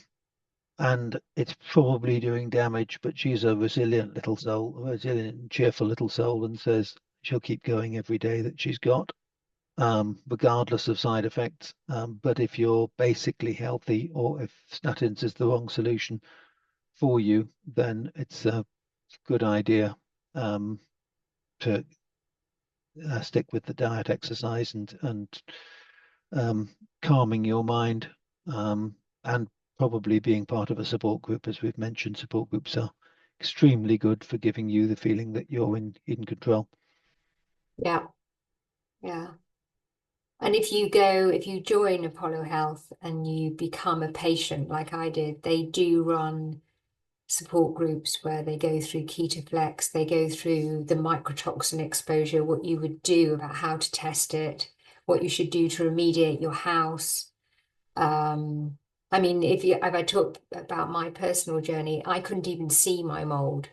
[SPEAKER 1] it's probably doing damage, but she's a resilient little soul, a resilient, cheerful little soul, and says she'll keep going every day that she's got, regardless of side effects. But if you're basically healthy, or if statins is the wrong solution for you, then it's a good idea to stick with the diet, exercise, and calming your mind, and probably being part of a support group. As we've mentioned, support groups are extremely good for giving you the feeling that you're in control.
[SPEAKER 3] Yeah. And if you join Apollo Health and you become a patient like I did, they do run support groups where they go through Ketoflex, they go through the mycotoxin exposure, what you would do about how to test it, what you should do to remediate your house. I mean, if I talk about my personal journey, I couldn't even see my mold.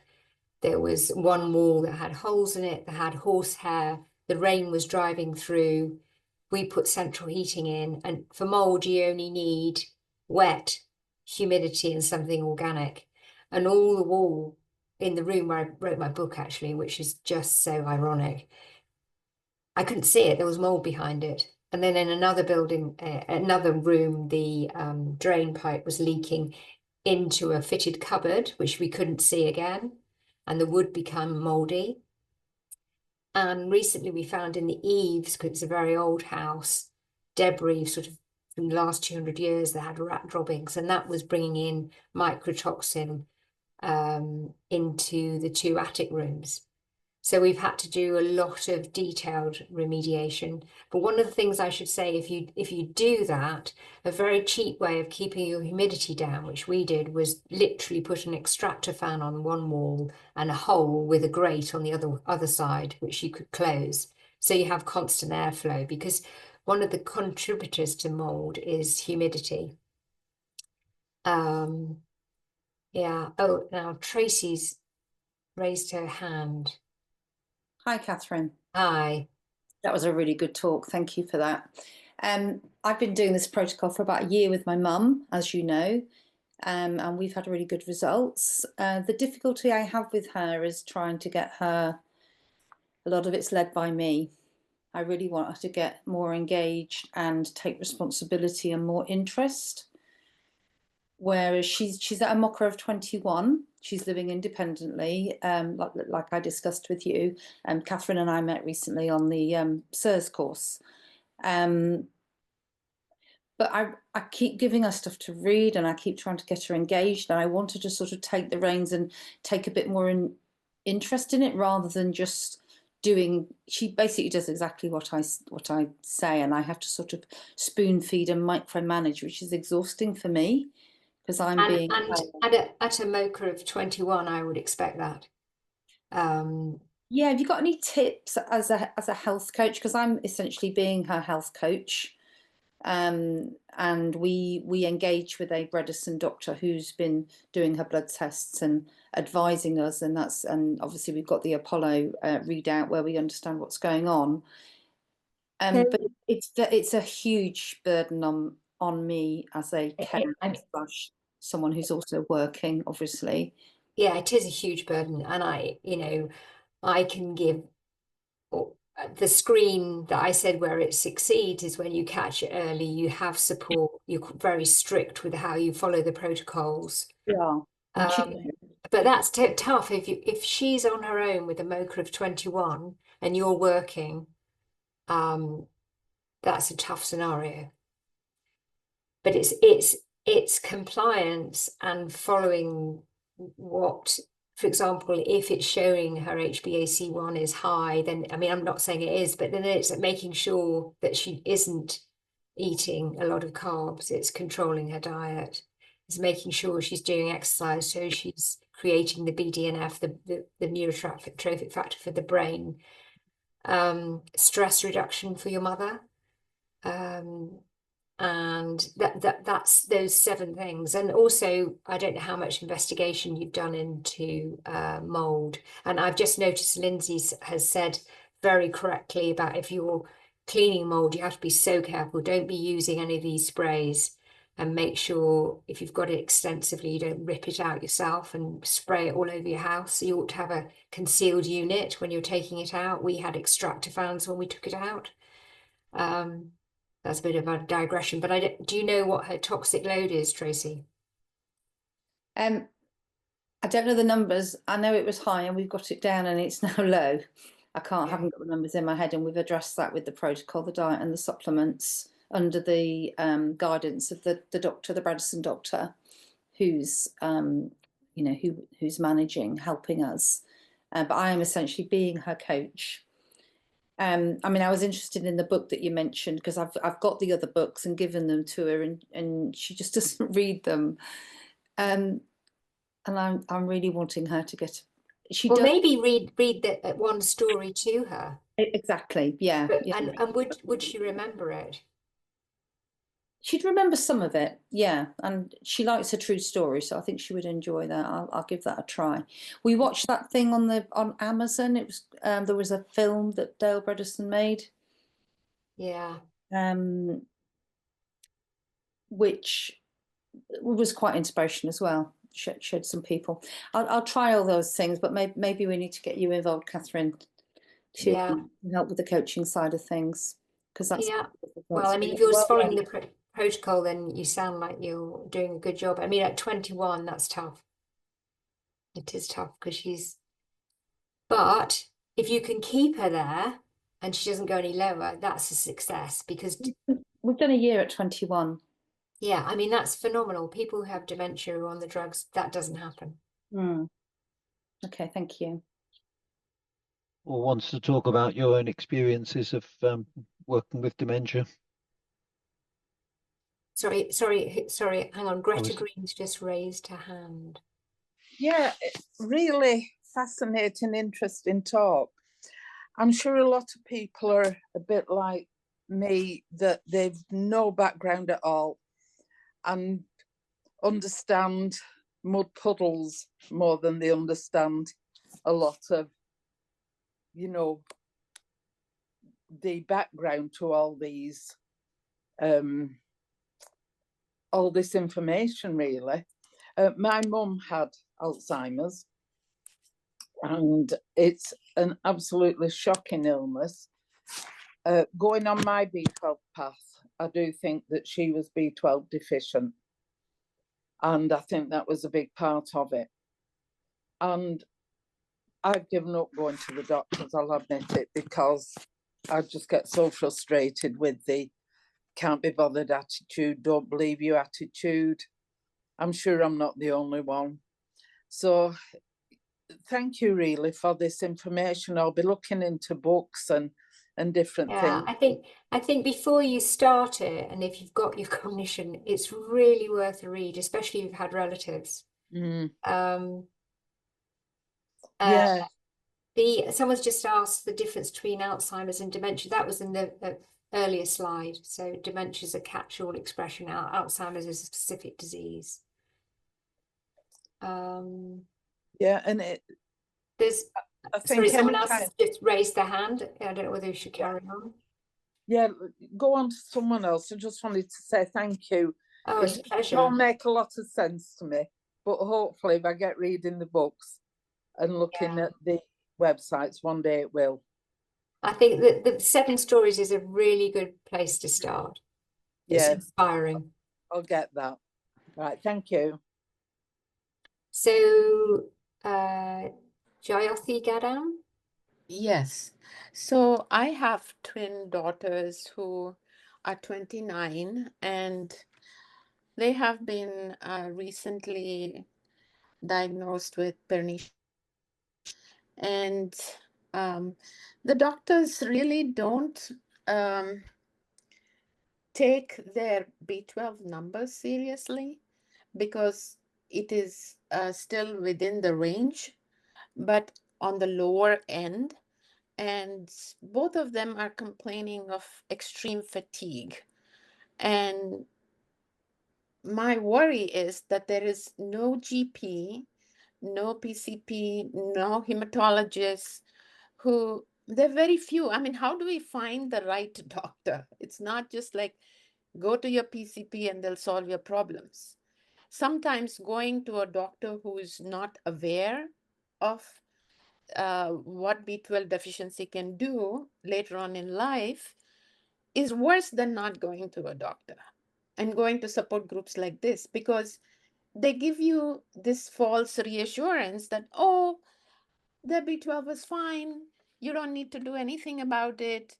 [SPEAKER 3] There was one wall that had holes in it, that had horsehair, the rain was driving through. We put central heating in, and for mold, you only need wet, humidity, and something organic. And all the wall in the room where I wrote my book, actually, which is just so ironic, I couldn't see it. There was mold behind it. And then in another building, another room, the drain pipe was leaking into a fitted cupboard, which we couldn't see again, and the wood became moldy. And recently we found in the eaves, because it's a very old house, debris sort of from the last 200 years that had rat droppings, and that was bringing in mycotoxin into the 2 attic rooms. So we've had to do a lot of detailed remediation. But one of the things I should say, if you do that, a very cheap way of keeping your humidity down, which we did, was literally put an extractor fan on one wall and a hole with a grate on the other side, which you could close. So you have constant airflow, because one of the contributors to mold is humidity. Yeah. Oh, now Tracy's raised her hand.
[SPEAKER 4] Hi, Catherine.
[SPEAKER 3] Hi.
[SPEAKER 4] That was a really good talk. Thank you for that. I've been doing this protocol for about a year with my mum, as you know, and we've had really good results. The difficulty I have with her is trying to get her, a lot of it's led by me. I really want her to get more engaged and take responsibility and more interest. Whereas she's at a mocker of 21, she's living independently, like I discussed with you. Catherine and I met recently on the SIRS course. But I keep giving her stuff to read, and I keep trying to get her engaged, and I want her to sort of take the reins and take a bit more interest in it, rather than just doing. She basically does exactly what I say, and I have to sort of spoon feed and micromanage, which is exhausting for me. Because I'm being
[SPEAKER 3] at a mocha of 21, I would expect that.
[SPEAKER 4] Yeah, have you got any tips as a health coach? Because I'm essentially being her health coach, and we engage with a Bredesen doctor who's been doing her blood tests and advising us, and obviously we've got the Apollo readout where we understand what's going on. But it's a huge burden on me as a carer slash someone who's also working, obviously.
[SPEAKER 3] Yeah, it is a huge burden, and I can give the screen that I said where it succeeds is when you catch it early, you have support, you're very strict with how you follow the protocols.
[SPEAKER 4] Yeah.
[SPEAKER 3] But that's tough if she's on her own with a mocha of 21 and you're working, that's a tough scenario. But it's compliance and following what, for example, if it's showing her HbA1c is high, then, I mean, I'm not saying it is, but then it's making sure that she isn't eating a lot of carbs. It's controlling her diet. It's making sure she's doing exercise, so she's creating the BDNF, the neurotrophic factor for the brain. Stress reduction for your mother. And that's those 7 things. And also, I don't know how much investigation you've done into mold. And I've just noticed Lindsay has said very correctly about if you're cleaning mold, you have to be so careful. Don't be using any of these sprays, and make sure if you've got it extensively, you don't rip it out yourself and spray it all over your house. So you ought to have a concealed unit when you're taking it out. We had extractor fans when we took it out. That's a bit of a digression, but do you know what her toxic load is, Tracy?
[SPEAKER 4] I don't know the numbers. I know it was high and we've got it down and it's now low. Haven't got the numbers in my head, and we've addressed that with the protocol, the diet and the supplements under the guidance of the doctor, the Bredesen doctor, who's who's helping us. But I am essentially being her coach. I mean, I was interested in the book that you mentioned because I've got the other books and given them to her, and she just doesn't read them. And I'm really wanting her to get.
[SPEAKER 3] Well, maybe read the one story to her.
[SPEAKER 4] Exactly, yeah.
[SPEAKER 3] And would she remember it?
[SPEAKER 4] She'd remember some of it, yeah. And she likes a true story, so I think she would enjoy that. I'll give that a try. We watched that thing on Amazon. It was there was a film that Dale Bredesen made.
[SPEAKER 3] Yeah.
[SPEAKER 4] Which was quite inspirational as well. Showed some people. I'll try all those things, but maybe we need to get you involved, Catherine, to help with the coaching side of things, because that's
[SPEAKER 3] well, I mean, if you're following the protocol, then you sound like you're doing a good job. I mean, at 21, that's tough. It is tough because but if you can keep her there and she doesn't go any lower, that's a success, because
[SPEAKER 4] we've done a year at 21.
[SPEAKER 3] Yeah, I mean, that's phenomenal. People who have dementia on the drugs, that doesn't happen.
[SPEAKER 4] Okay, thank you.
[SPEAKER 1] Or wants to talk about your own experiences of working with dementia?
[SPEAKER 3] Sorry, hang on. Greta Green's just raised her hand.
[SPEAKER 5] Yeah, really fascinating, interesting talk. I'm sure a lot of people are a bit like me, that they've no background at all and understand mud puddles more than they understand a lot of, the background to all these, all this information, really. My mum had Alzheimer's, and it's an absolutely shocking illness. Going on my B12 path, I do think that she was B12 deficient, and I think that was a big part of it. And I've given up going to the doctors, I'll admit it, because I just get so frustrated with the can't be bothered attitude, don't believe you attitude. I'm sure I'm not the only one. So thank you really for this information. I'll be looking into books and different things.
[SPEAKER 3] I think before you start it, and if you've got your cognition, it's really worth a read, especially if you've had relatives. Someone's just asked the difference between Alzheimer's and dementia. That was in the earlier slide. So dementia is a catch-all expression. Alzheimer's is a specific disease.
[SPEAKER 5] And
[SPEAKER 3] there's someone else has just raised their hand. I don't know whether we should carry on.
[SPEAKER 5] Yeah, go on to someone else. I just wanted to say thank you.
[SPEAKER 3] Oh, it's a pleasure.
[SPEAKER 5] It won't make a lot of sense to me, but hopefully if I get reading the books and looking at the websites, one day it will.
[SPEAKER 3] I think that the 7 stories is a really good place to start. It's inspiring.
[SPEAKER 5] I'll get that. Right, thank you.
[SPEAKER 3] So, Jayothi Gadam?
[SPEAKER 6] Yes. So I have twin daughters who are 29, and they have been recently diagnosed with pernicious. And the doctors really don't take their B12 numbers seriously, because it is still within the range, but on the lower end. And both of them are complaining of extreme fatigue. And my worry is that there is no GP, no PCP, no hematologist who, they're very few. I mean, how do we find the right doctor? It's not just like go to your PCP and they'll solve your problems. Sometimes going to a doctor who is not aware of what B12 deficiency can do later on in life is worse than not going to a doctor and going to support groups like this, because they give you this false reassurance that, oh, the B12 is fine, you don't need to do anything about it.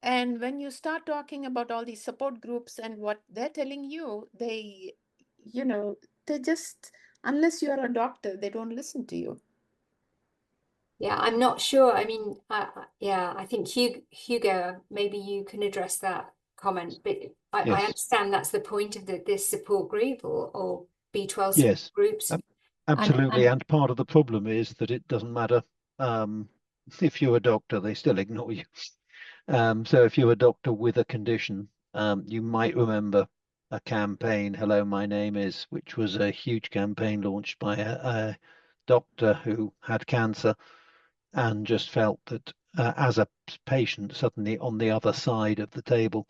[SPEAKER 6] And when you start talking about all these support groups and what they're telling you, they, they just, unless you're a doctor, they don't listen to you.
[SPEAKER 3] Yeah, I'm not sure. I mean, yeah, I think Hugo, maybe you can address that comment, but I
[SPEAKER 1] Yes.
[SPEAKER 3] understand that's the point of this support group or B12 support
[SPEAKER 1] Yes,
[SPEAKER 3] groups.
[SPEAKER 1] absolutely. And part of the problem is that it doesn't matter if you're a doctor, they still ignore you. So if you're a doctor with a condition, you might remember a campaign, Hello, My Name Is, which was a huge campaign launched by a doctor who had cancer and just felt that as a patient, suddenly on the other side of the table,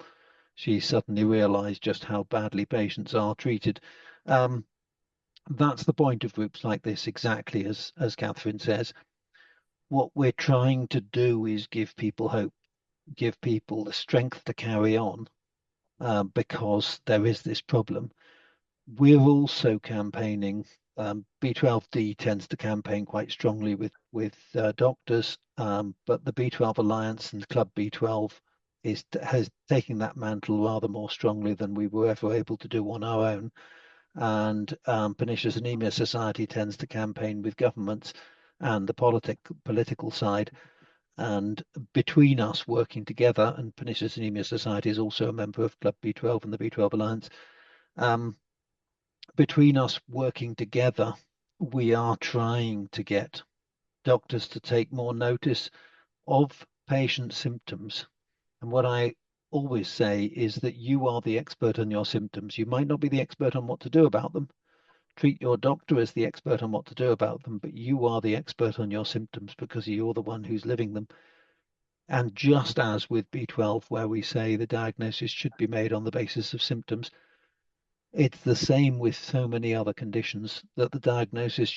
[SPEAKER 1] she suddenly realized just how badly patients are treated. That's the point of groups like this, exactly as Catherine says. What we're trying to do is give people hope, give people the strength to carry on, because there is this problem. We're also campaigning. B12D tends to campaign quite strongly with doctors, but the B12 Alliance and Club B12 has taken that mantle rather more strongly than we were ever able to do on our own. And Pernicious Anemia Society tends to campaign with governments and the political side. And between us working together, and Pernicious Anemia Society is also a member of Club B12 and the B12 Alliance, between us working together, we are trying to get doctors to take more notice of patient symptoms. And what I always say is that you are the expert on your symptoms. You might not be the expert on what to do about them. Treat your doctor as the expert on what to do about them, but you are the expert on your symptoms because you're the one who's living them. And just as with B12, where we say the diagnosis should be made on the basis of symptoms, it's the same with so many other conditions that the diagnosis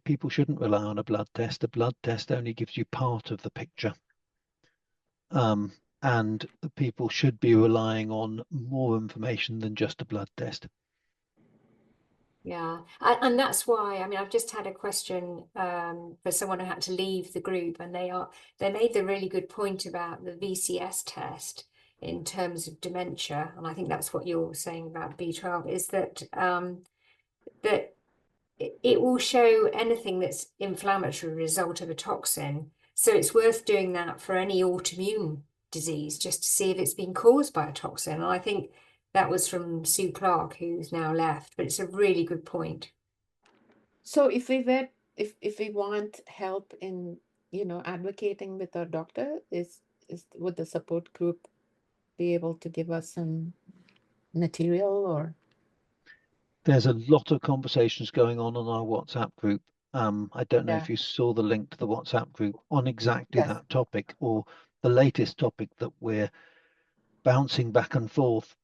[SPEAKER 1] people shouldn't rely on a blood test. A blood test only gives you part of the picture. And the people should be relying on more information than just a blood test.
[SPEAKER 3] Yeah, and that's why, I mean, I've just had a question for someone who had to leave the group, and they made the really good point about the VCS test in terms of dementia, and I think that's what you're saying about B12, is that that it will show anything that's inflammatory result of a toxin. So it's worth doing that for any autoimmune disease, just to see if it's been caused by a toxin. And I think that was from Sue Clark, who's now left, but it's a really good point.
[SPEAKER 6] So if we want help in, advocating with our doctor, would the support group be able to give us some material? Or
[SPEAKER 1] there's a lot of conversations going on our WhatsApp group. I don't know if you saw the link to the WhatsApp group on exactly that topic, or the latest topic that we're bouncing back and forth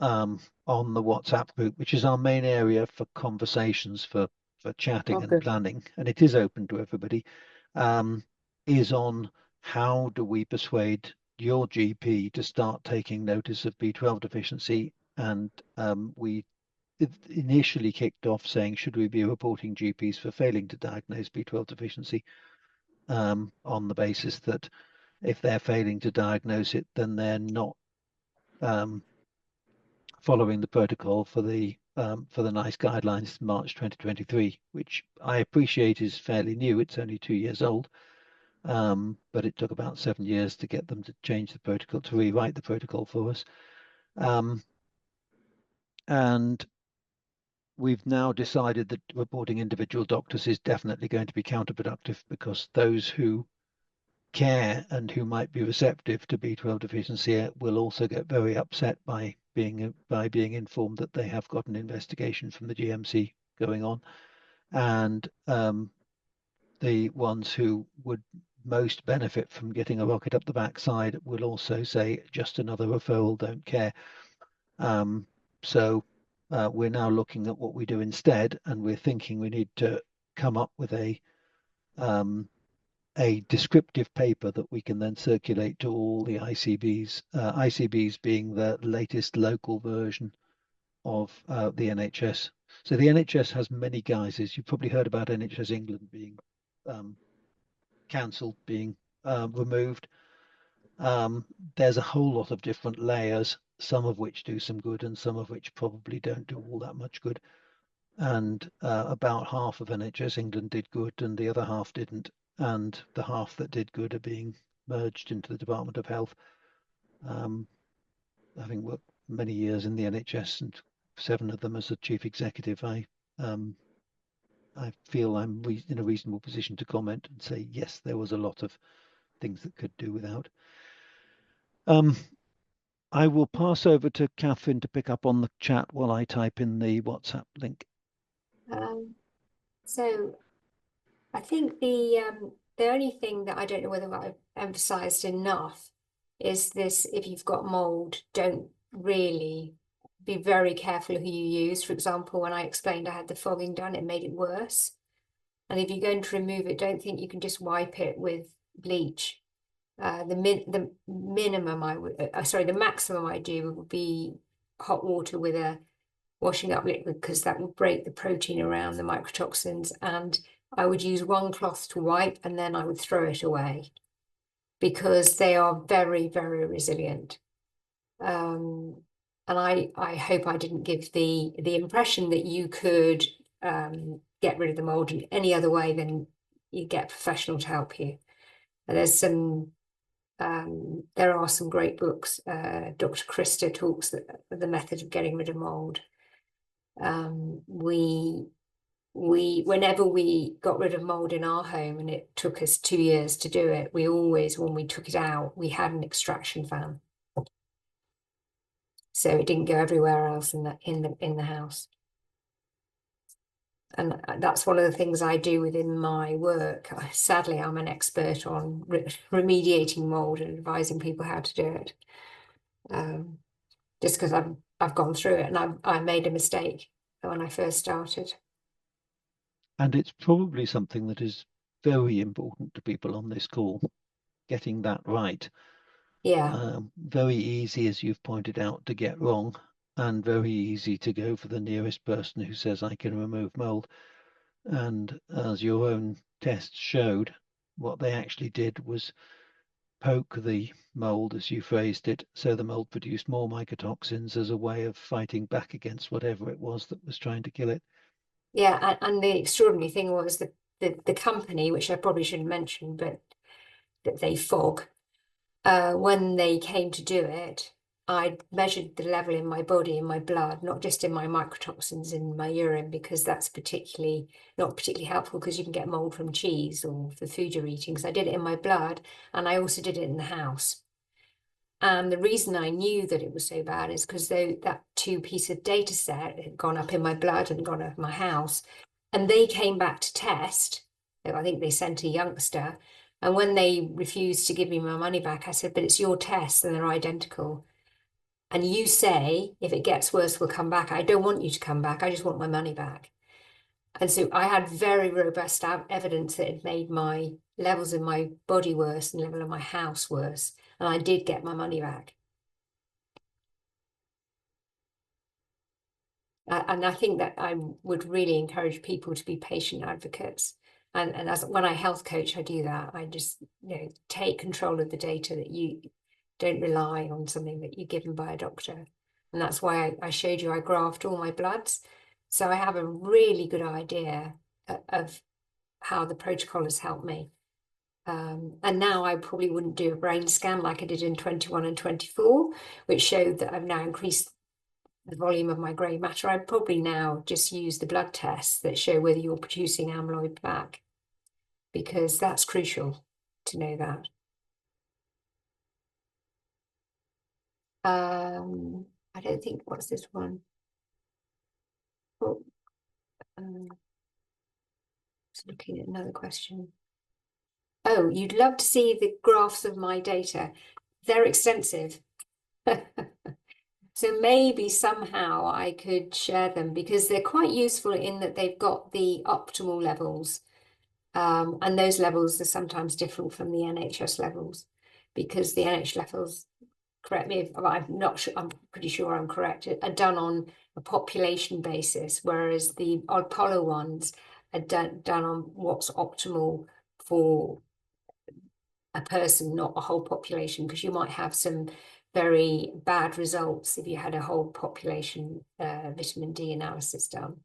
[SPEAKER 1] on the WhatsApp group, which is our main area for conversations, for chatting and planning, and it is open to everybody, is on how do we persuade your GP to start taking notice of B12 deficiency. And we initially kicked off saying, should we be reporting GPs for failing to diagnose B12 deficiency, on the basis that if they're failing to diagnose it, then they're not following the protocol for the NICE guidelines in March 2023, which I appreciate is fairly new. It's only 2 years old, but it took about 7 years to get them to change the protocol, to rewrite the protocol for us. And we've now decided that reporting individual doctors is definitely going to be counterproductive, because those who care and who might be receptive to B12 deficiency will also get very upset by being informed that they have got an investigation from the GMC going on, and the ones who would most benefit from getting a rocket up the backside will also say just another referral, don't care. So we're now looking at what we do instead, and we're thinking we need to come up with a descriptive paper that we can then circulate to all the ICBs, ICBs being the latest local version of the NHS. So the NHS has many guises. You've probably heard about NHS England being cancelled, being removed. There's a whole lot of different layers, some of which do some good and some of which probably don't do all that much good. And about half of NHS England did good and the other half didn't. And the half that did good are being merged into the Department of Health. Having worked many years in the NHS and 7 of them as a chief executive, I feel I'm in a reasonable position to comment and say, yes, there was a lot of things that could do without. I will pass over to Catherine to pick up on the chat while I type in the WhatsApp link.
[SPEAKER 3] So I think the only thing that I don't know whether I've emphasised enough is this: if you've got mould, don't really be very careful who you use. For example, when I explained I had the fogging done, it made it worse. And if you're going to remove it, don't think you can just wipe it with bleach. The maximum I do would be hot water with a washing up liquid, because that would break the protein around the mycotoxins, and I would use one cloth to wipe and then I would throw it away, because they are very, very resilient. And I hope I didn't give the impression that you could get rid of the mold in any other way than you get a professional to help you. And there's some there are some great books. Dr. Krista talks the method of getting rid of mold. Whenever we got rid of mold in our home, and it took us 2 years to do it, we always, when we took it out, we had an extraction fan, so it didn't go everywhere else in the house. And that's one of the things I do within my work. Sadly, I'm an expert on remediating mold and advising people how to do it, just because I've gone through it, and I made a mistake when I first started.
[SPEAKER 1] And it's probably something that is very important to people on this call, getting that right.
[SPEAKER 3] Yeah.
[SPEAKER 1] Very easy, as you've pointed out, to get wrong, and very easy to go for the nearest person who says, I can remove mold. And as your own tests showed, what they actually did was poke the mold, as you phrased it, so the mold produced more mycotoxins as a way of fighting back against whatever it was that was trying to kill it.
[SPEAKER 3] Yeah, and the extraordinary thing was the company, which I probably shouldn't mention, but that they fog, when they came to do it, I measured the level in my body, in my blood, not just in my mycotoxins in my urine, because that's not particularly helpful, because you can get mold from cheese or the food you're eating. So I did it in my blood, and I also did it in the house. And the reason I knew that it was so bad is because that 2-piece of data set had gone up in my blood and gone up in my house, and they came back to test. I think they sent a youngster, and when they refused to give me my money back, I said, but it's your tests and they're identical. And you say, if it gets worse, we'll come back. I don't want you to come back. I just want my money back. And so I had very robust evidence that it made my levels in my body worse and level in my house worse. And I did get my money back. And I think that I would really encourage people to be patient advocates. And when I health coach, I do that. I just, take control of the data, that you don't rely on something that you're given by a doctor. And that's why I showed you I graphed all my bloods. So I have a really good idea of how the protocol has helped me. And now I probably wouldn't do a brain scan like I did in 21 and 24, which showed that I've now increased the volume of my grey matter. I'd probably now just use the blood tests that show whether you're producing amyloid plaque, because that's crucial to know that. I don't think, what's this one? Oh, just looking at another question. Oh, you'd love to see the graphs of my data. They're extensive. So maybe somehow I could share them because they're quite useful in that they've got the optimal levels. And those levels are sometimes different from the NHS levels because the NHS levels, correct me if I'm not sure, I'm pretty sure I'm correct, are done on a population basis, whereas the Apollo ones are done on what's optimal for a person, not a whole population, because you might have some very bad results if you had a whole population vitamin D analysis done.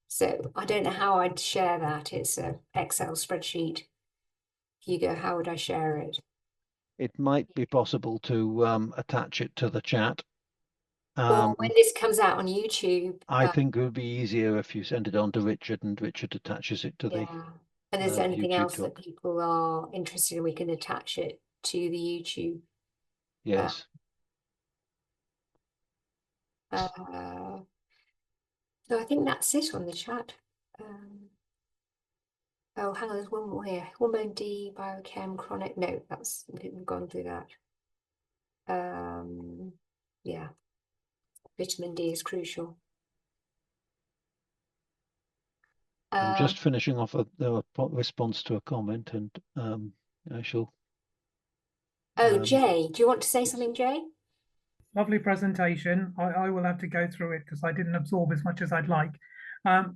[SPEAKER 3] So I don't know how I'd share that. It's an Excel spreadsheet. Hugo, how would I share it?
[SPEAKER 1] It might be possible to attach it to the chat.
[SPEAKER 3] Or when this comes out on YouTube.
[SPEAKER 1] I think it would be easier if you send it on to Richard and Richard attaches it to
[SPEAKER 3] Yeah.
[SPEAKER 1] the
[SPEAKER 3] And is there anything
[SPEAKER 1] YouTube
[SPEAKER 3] else
[SPEAKER 1] talk.
[SPEAKER 3] that people are interested in? We can attach it to the YouTube.
[SPEAKER 1] Yes.
[SPEAKER 3] So I think that's it on the chat. Oh, hang on, there's one more here. Hormone D, biochem, chronic. No, that's, we've gone through that. Yeah, vitamin D is crucial.
[SPEAKER 1] I'm just finishing off the response to a comment, and I shall.
[SPEAKER 3] Oh, Jay, do you want to say
[SPEAKER 1] yes.
[SPEAKER 3] something, Jay?
[SPEAKER 7] Lovely presentation. I will have to go through it because I didn't absorb as much as I'd like.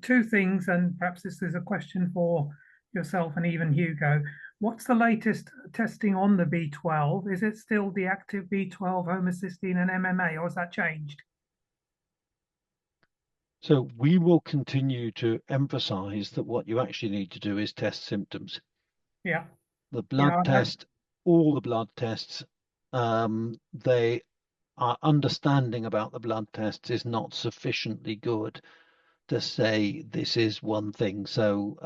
[SPEAKER 7] Two things, and perhaps this is a question for yourself and even Hugo. What's the latest testing on the B12? Is it still the active B12, homocysteine, and MMA, or has that changed?
[SPEAKER 1] So we will continue to emphasize that what you actually need to do is test symptoms.
[SPEAKER 7] Yeah.
[SPEAKER 1] The blood test, all the blood tests, they our understanding about the blood tests is not sufficiently good to say this is one thing. So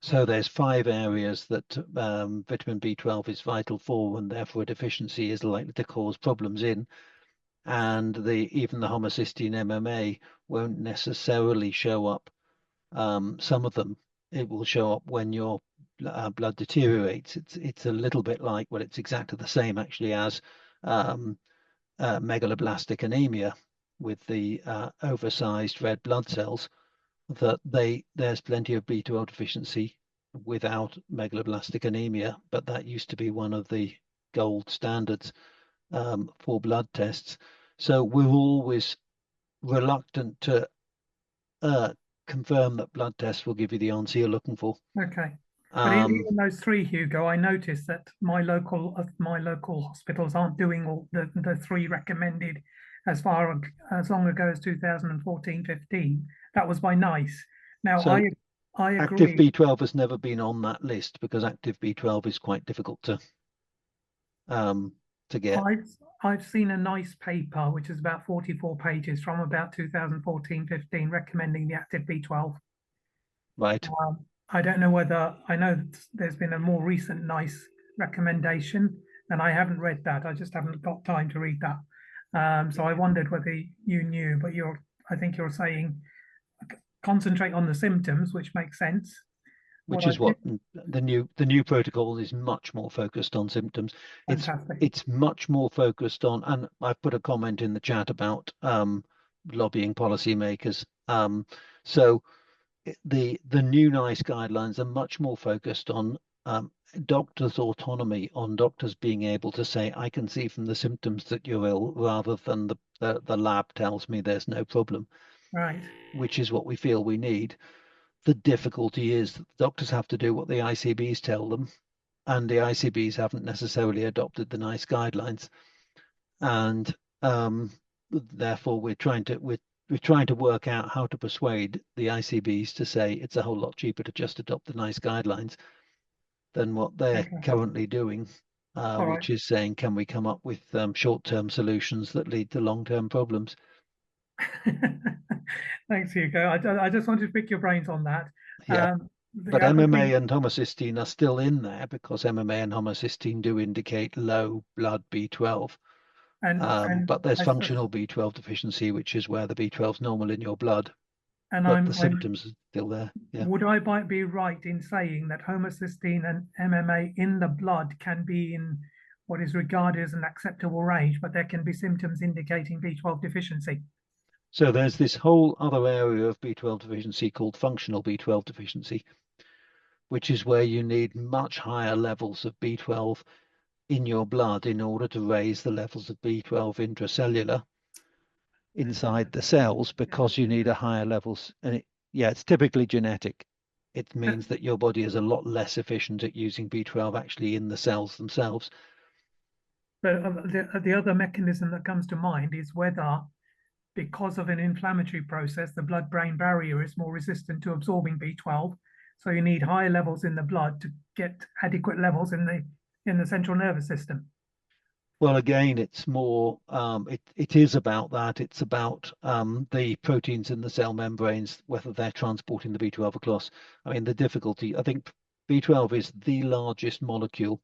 [SPEAKER 1] so there's 5 areas that vitamin B12 is vital for, and therefore a deficiency is likely to cause problems in. And even the homocysteine MMA won't necessarily show up. Some of them, it will show up when your blood deteriorates. It's a little bit like, well, it's exactly the same actually as megaloblastic anemia with the oversized red blood cells, that there's plenty of B12 deficiency without megaloblastic anemia, but that used to be one of the gold standards for blood tests. So we're always reluctant to confirm that blood tests will give you the answer you're looking for.
[SPEAKER 7] Okay. But even those 3, Hugo, I noticed that my local hospitals aren't doing all the 3 recommended as long ago as 2014-15. That was by NICE. Now,
[SPEAKER 1] so
[SPEAKER 7] I agree.
[SPEAKER 1] Active B12 has never been on that list because active B12 is quite difficult to get.
[SPEAKER 7] I've seen a NICE paper, which is about 44 pages from about 2014-15, recommending the active B12.
[SPEAKER 1] Right.
[SPEAKER 7] I don't know whether, I know that there's been a more recent NICE recommendation, and I haven't read that. I just haven't got time to read that. So I wondered whether you knew, but I think you're saying concentrate on the symptoms, which makes sense.
[SPEAKER 1] Which is what the new protocol is much more focused on symptoms. It's much more focused on, and I've put a comment in the chat about lobbying policymakers. So the new NICE guidelines are much more focused on doctors' autonomy, on doctors being able to say, I can see from the symptoms that you're ill, rather than the lab tells me there's no problem.
[SPEAKER 7] Right.
[SPEAKER 1] Which is what we feel we need. The difficulty is that the doctors have to do what the ICBs tell them, and the ICBs haven't necessarily adopted the NICE guidelines, and therefore we're trying to work out how to persuade the ICBs to say it's a whole lot cheaper to just adopt the NICE guidelines than what they're currently doing, which is saying, can we come up with short-term solutions that lead to long-term problems?
[SPEAKER 7] Thanks, Hugo. I just wanted to pick your brains on that.
[SPEAKER 1] Yeah. But MMA and homocysteine are still in there because MMA and homocysteine do indicate low blood B12.
[SPEAKER 7] And
[SPEAKER 1] but there's
[SPEAKER 7] I,
[SPEAKER 1] functional B12 deficiency, which is where the B12 is normal in your blood,
[SPEAKER 7] and
[SPEAKER 1] but the
[SPEAKER 7] I'm
[SPEAKER 1] symptoms are still there. Yeah.
[SPEAKER 7] would I be right in saying that homocysteine and MMA in the blood can be in what is regarded as an acceptable range, but there can be symptoms indicating B12 deficiency?
[SPEAKER 1] So there's this whole other area of B12 deficiency called functional B12 deficiency, which is where you need much higher levels of B12 in your blood in order to raise the levels of B12 intracellular inside the cells, because you need a higher levels. And it's typically genetic. It means that your body is a lot less efficient at using B12 actually in the cells themselves.
[SPEAKER 7] But the other mechanism that comes to mind is whether, because of an inflammatory process, the blood-brain barrier is more resistant to absorbing B12. So you need higher levels in the blood to get adequate levels in the central nervous system.
[SPEAKER 1] Well, again, it's more, it is about that. It's about the proteins in the cell membranes, whether they're transporting the B12 across. I mean, the difficulty, I think B12 is the largest molecule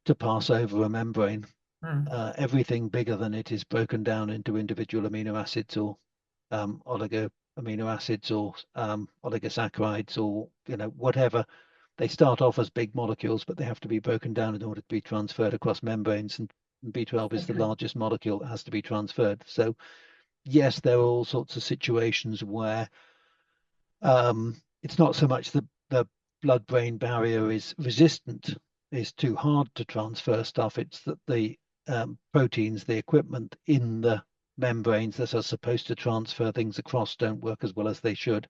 [SPEAKER 1] to pass over a membrane. Everything bigger than it is broken down into individual amino acids, or oligo amino acids, or oligosaccharides, or whatever. They start off as big molecules, but they have to be broken down in order to be transferred across membranes. And B12 is the largest molecule that has to be transferred. So yes, there are all sorts of situations where it's not so much the blood-brain barrier is resistant, is too hard to transfer stuff. It's that the proteins, the equipment in the membranes that are supposed to transfer things across don't work as well as they should.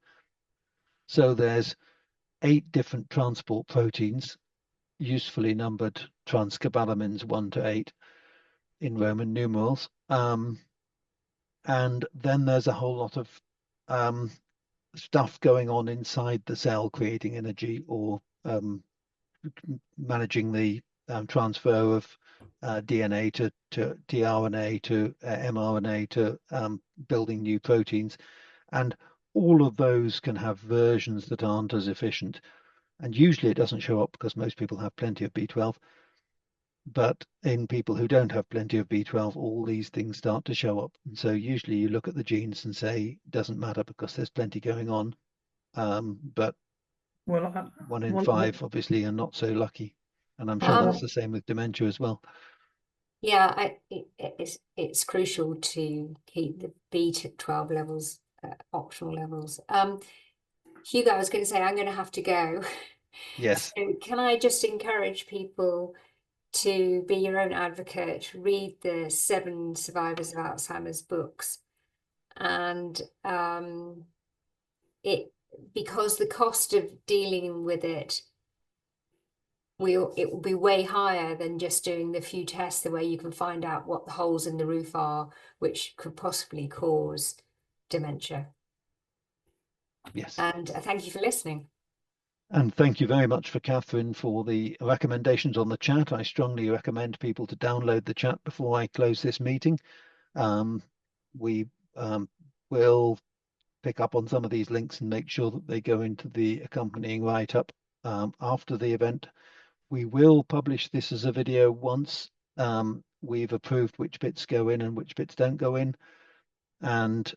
[SPEAKER 1] So there's 8 different transport proteins, usefully numbered transcobalamins 1 to 8 in Roman numerals. And then there's a whole lot of stuff going on inside the cell, creating energy, or managing the transfer of DNA to tRNA to mRNA to building new proteins. And all of those can have versions that aren't as efficient. And usually it doesn't show up because most people have plenty of B12. But in people who don't have plenty of B12, all these things start to show up. And so usually you look at the genes and say, it doesn't matter because there's plenty going on. But 1 in 5 obviously are not so lucky. And I'm sure that's the same with dementia as well.
[SPEAKER 3] Yeah, it's crucial to keep the B12 levels optimal levels. Hugo, I was going to say, I'm going to have to go.
[SPEAKER 1] Yes.
[SPEAKER 3] So can I just encourage people to be your own advocate, read the 7 survivors of Alzheimer's books, and because the cost of dealing with it will be way higher than just doing the few tests the way you can find out what the holes in the roof are, which could possibly cause dementia.
[SPEAKER 1] Yes.
[SPEAKER 3] And thank you for listening. And
[SPEAKER 1] thank you very much for Catherine for the recommendations on the chat. I strongly recommend people to download the chat before I close this meeting. We will pick up on some of these links and make sure that they go into the accompanying write-up after the event. We will publish this as a video once we've approved which bits go in and which bits don't go in. And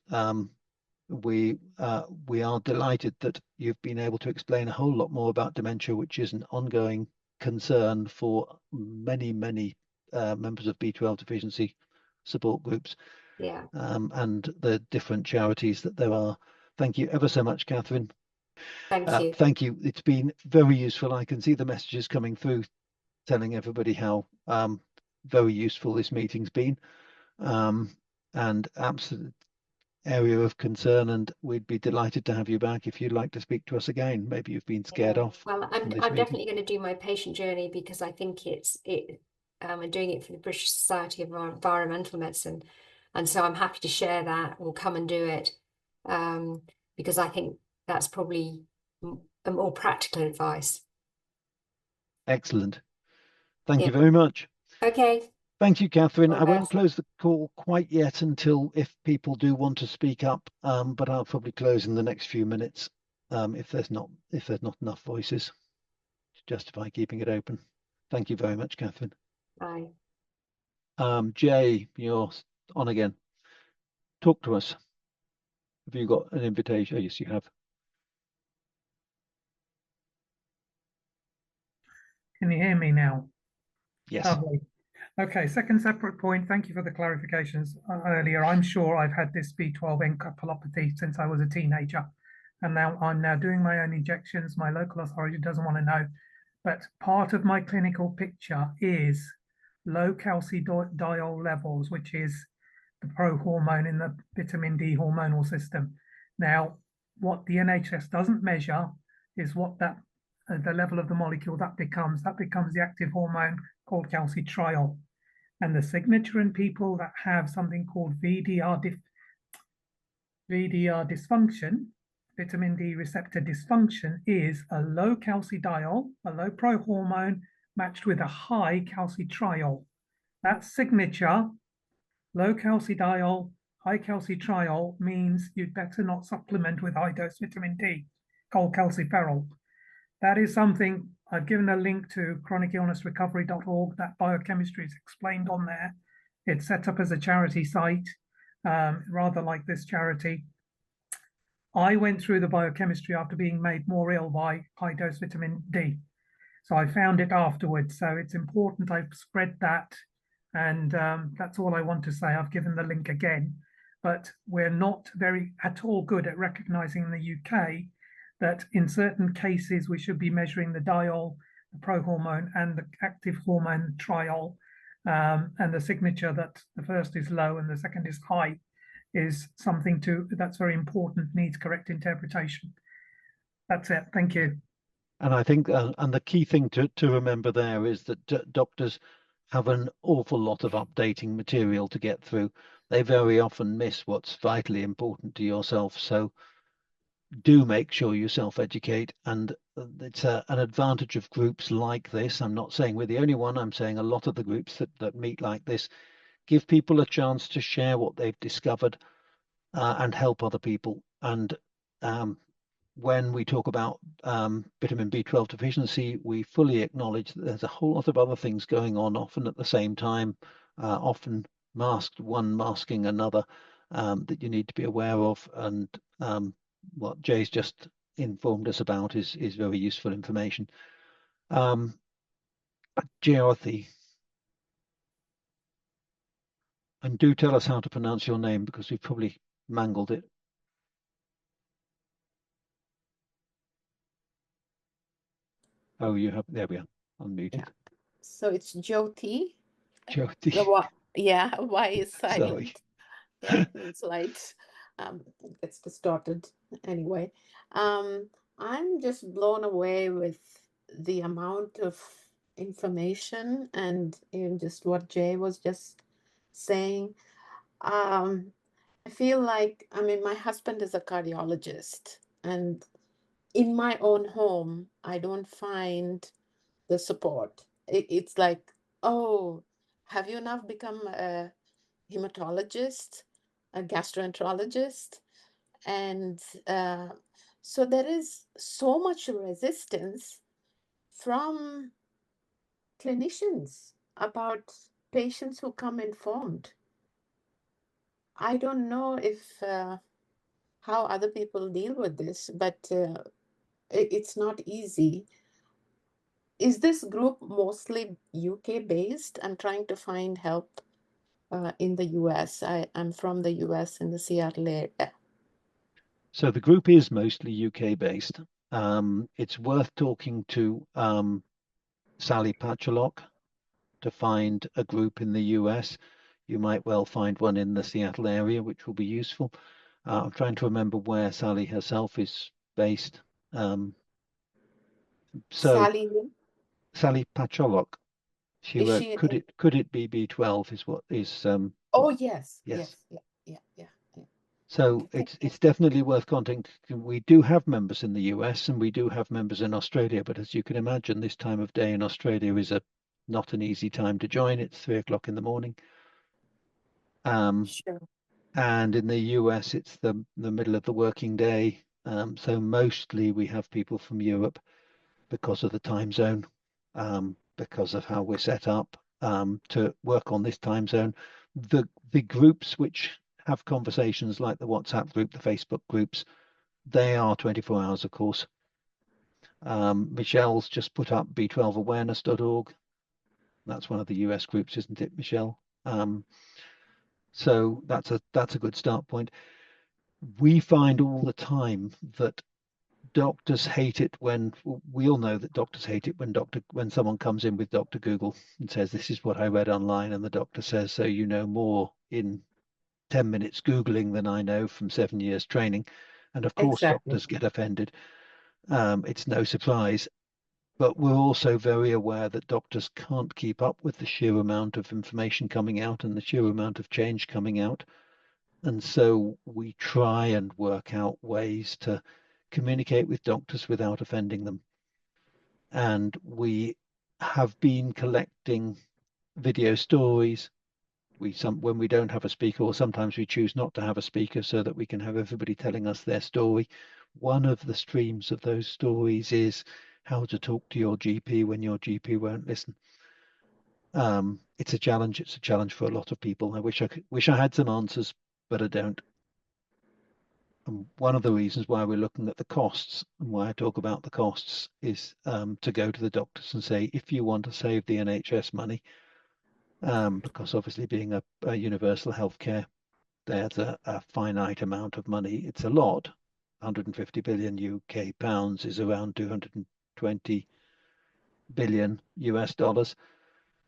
[SPEAKER 1] we are delighted that you've been able to explain a whole lot more about dementia, which is an ongoing concern for many members of B12 deficiency support groups.
[SPEAKER 3] Yeah.
[SPEAKER 1] And the different charities that there are. Thank you ever so much, Catherine.
[SPEAKER 3] Thank you.
[SPEAKER 1] Thank you. It's been very useful. I can see the messages coming through telling everybody how very useful this meeting's been, and absolute area of concern, and we'd be delighted to have you back if you'd like to speak to us again. Maybe you've been scared off.
[SPEAKER 3] Well, I'm definitely going to do my patient journey, because I think I'm doing it for the British Society of Environmental Medicine, and so I'm happy to share that. We'll come and do it, because I think that's probably a more practical advice.
[SPEAKER 1] Excellent. Thank you very much.
[SPEAKER 3] Okay.
[SPEAKER 1] Thank you, Catherine. I won't close the call quite yet until if people do want to speak up, but I'll probably close in the next few minutes if there's not enough voices to justify keeping it open. Thank you very much, Catherine.
[SPEAKER 3] Bye.
[SPEAKER 1] Jay, you're on again. Talk to us. Have you got an invitation? Yes, you have.
[SPEAKER 7] Can you hear me now?
[SPEAKER 1] Yes.
[SPEAKER 7] Lovely. Okay, second separate point. Thank you for the clarifications earlier. I'm sure I've had this B12 encephalopathy since I was a teenager, and now I'm doing my own injections. My local authority doesn't want to know, but part of my clinical picture is low calcidiol levels, which is the pro-hormone in the vitamin D hormonal system. Now, what the NHS doesn't measure is what that the level of the molecule that becomes the active hormone called calcitriol. And the signature in people that have something called VDR dysfunction, vitamin D receptor dysfunction, is a low calcidiol, a low prohormone matched with a high calcitriol. That signature, low calcidiol, high calcitriol, means you'd better not supplement with high dose vitamin D, called calciferol. That is something I've given a link to chronicillnessrecovery.org. That biochemistry is explained on there. It's set up as a charity site, rather like this charity. I went through the biochemistry after being made more ill by high dose vitamin D. So I found it afterwards. So it's important I've spread that. And that's all I want to say. I've given the link again, but we're not very at all good at recognizing in the UK that in certain cases we should be measuring the diol, the prohormone, and the active hormone triol, and the signature that the first is low and the second is high is something that's very important, needs correct interpretation. That's it. Thank you.
[SPEAKER 1] And I think, and the key thing to remember there is that doctors have an awful lot of updating material to get through. They very often miss what's vitally important to yourself. So do make sure you self-educate, and it's an advantage of groups like this. I'm not saying we're the only one. I'm saying a lot of the groups that meet like this give people a chance to share what they've discovered and help other people. And when we talk about vitamin B12 deficiency, we fully acknowledge that there's a whole lot of other things going on, often at the same time, often masked, one masking another, that you need to be aware of. And what Jay's just informed us about is very useful information. Jyoti, and do tell us how to pronounce your name because we've probably mangled it. Oh, you have, there we are, unmuted.
[SPEAKER 6] Yeah. So it's Jyoti.
[SPEAKER 1] Jyoti.
[SPEAKER 6] Yeah, Y is silent.
[SPEAKER 1] Sorry.
[SPEAKER 6] Yeah, it's light. It's distorted anyway. I'm just blown away with the amount of information and even just what Jay was just saying. I feel like, I mean, my husband is a cardiologist, and in my own home, I don't find the support. It's like, oh, have you now become a hematologist, a gastroenterologist? And so there is so much resistance from clinicians about patients who come informed. I don't know if how other people deal with this, but it's not easy. Is this group mostly UK based? I'm trying to find help in the US. I'm from the US in the Seattle area.
[SPEAKER 1] So the group is mostly UK based. It's worth talking to Sally Patchalock to find a group in the US. You might well find one in the Seattle area, which will be useful. I'm trying to remember where Sally herself is based.
[SPEAKER 6] Sally,
[SPEAKER 1] Sally Patchalock. She
[SPEAKER 6] is
[SPEAKER 1] wrote,
[SPEAKER 6] she
[SPEAKER 1] could it be B12 is what is
[SPEAKER 6] oh yes,
[SPEAKER 1] yes.
[SPEAKER 6] yeah.
[SPEAKER 1] So
[SPEAKER 6] Okay,
[SPEAKER 1] it's definitely worth contacting. We do have members in the US and we do have members in Australia, but as you can imagine, this time of day in Australia is not an easy time to join. It's 3 o'clock in the morning.
[SPEAKER 6] sure.
[SPEAKER 1] And in the US, it's the middle of the working day. So mostly we have people from Europe because of the time zone, because of how we're set up. to work on this time zone. The groups which have conversations like the WhatsApp group, the Facebook groups, they are 24 hours, of course. Michelle's just put up b12awareness.org. That's one of the US groups, isn't it, Michelle? So that's a good start point. We find all the time that doctors hate it when, we all know that doctors hate it when someone comes in with Dr. Google and says, this is what I read online, and the doctor says, so you know more in 10 minutes Googling than I know from 7 years training. And of course,
[SPEAKER 6] Exactly.
[SPEAKER 1] doctors get offended. It's no surprise. But we're also very aware that doctors can't keep up with the sheer amount of information coming out and the sheer amount of change coming out. And so we try and work out ways to communicate with doctors without offending them. And we have been collecting video stories. When we don't have a speaker, or sometimes we choose not to have a speaker so that we can have everybody telling us their story. One of the streams of those stories is how to talk to your GP when your GP won't listen. It's a challenge. It's a challenge for a lot of people. I wish I had some answers, but I don't. And one of the reasons why we're looking at the costs and why I talk about the costs is to go to the doctors and say, if you want to save the NHS money, because obviously being a universal healthcare, there's a finite amount of money. It's a lot. 150 billion UK pounds is around 220 billion US dollars.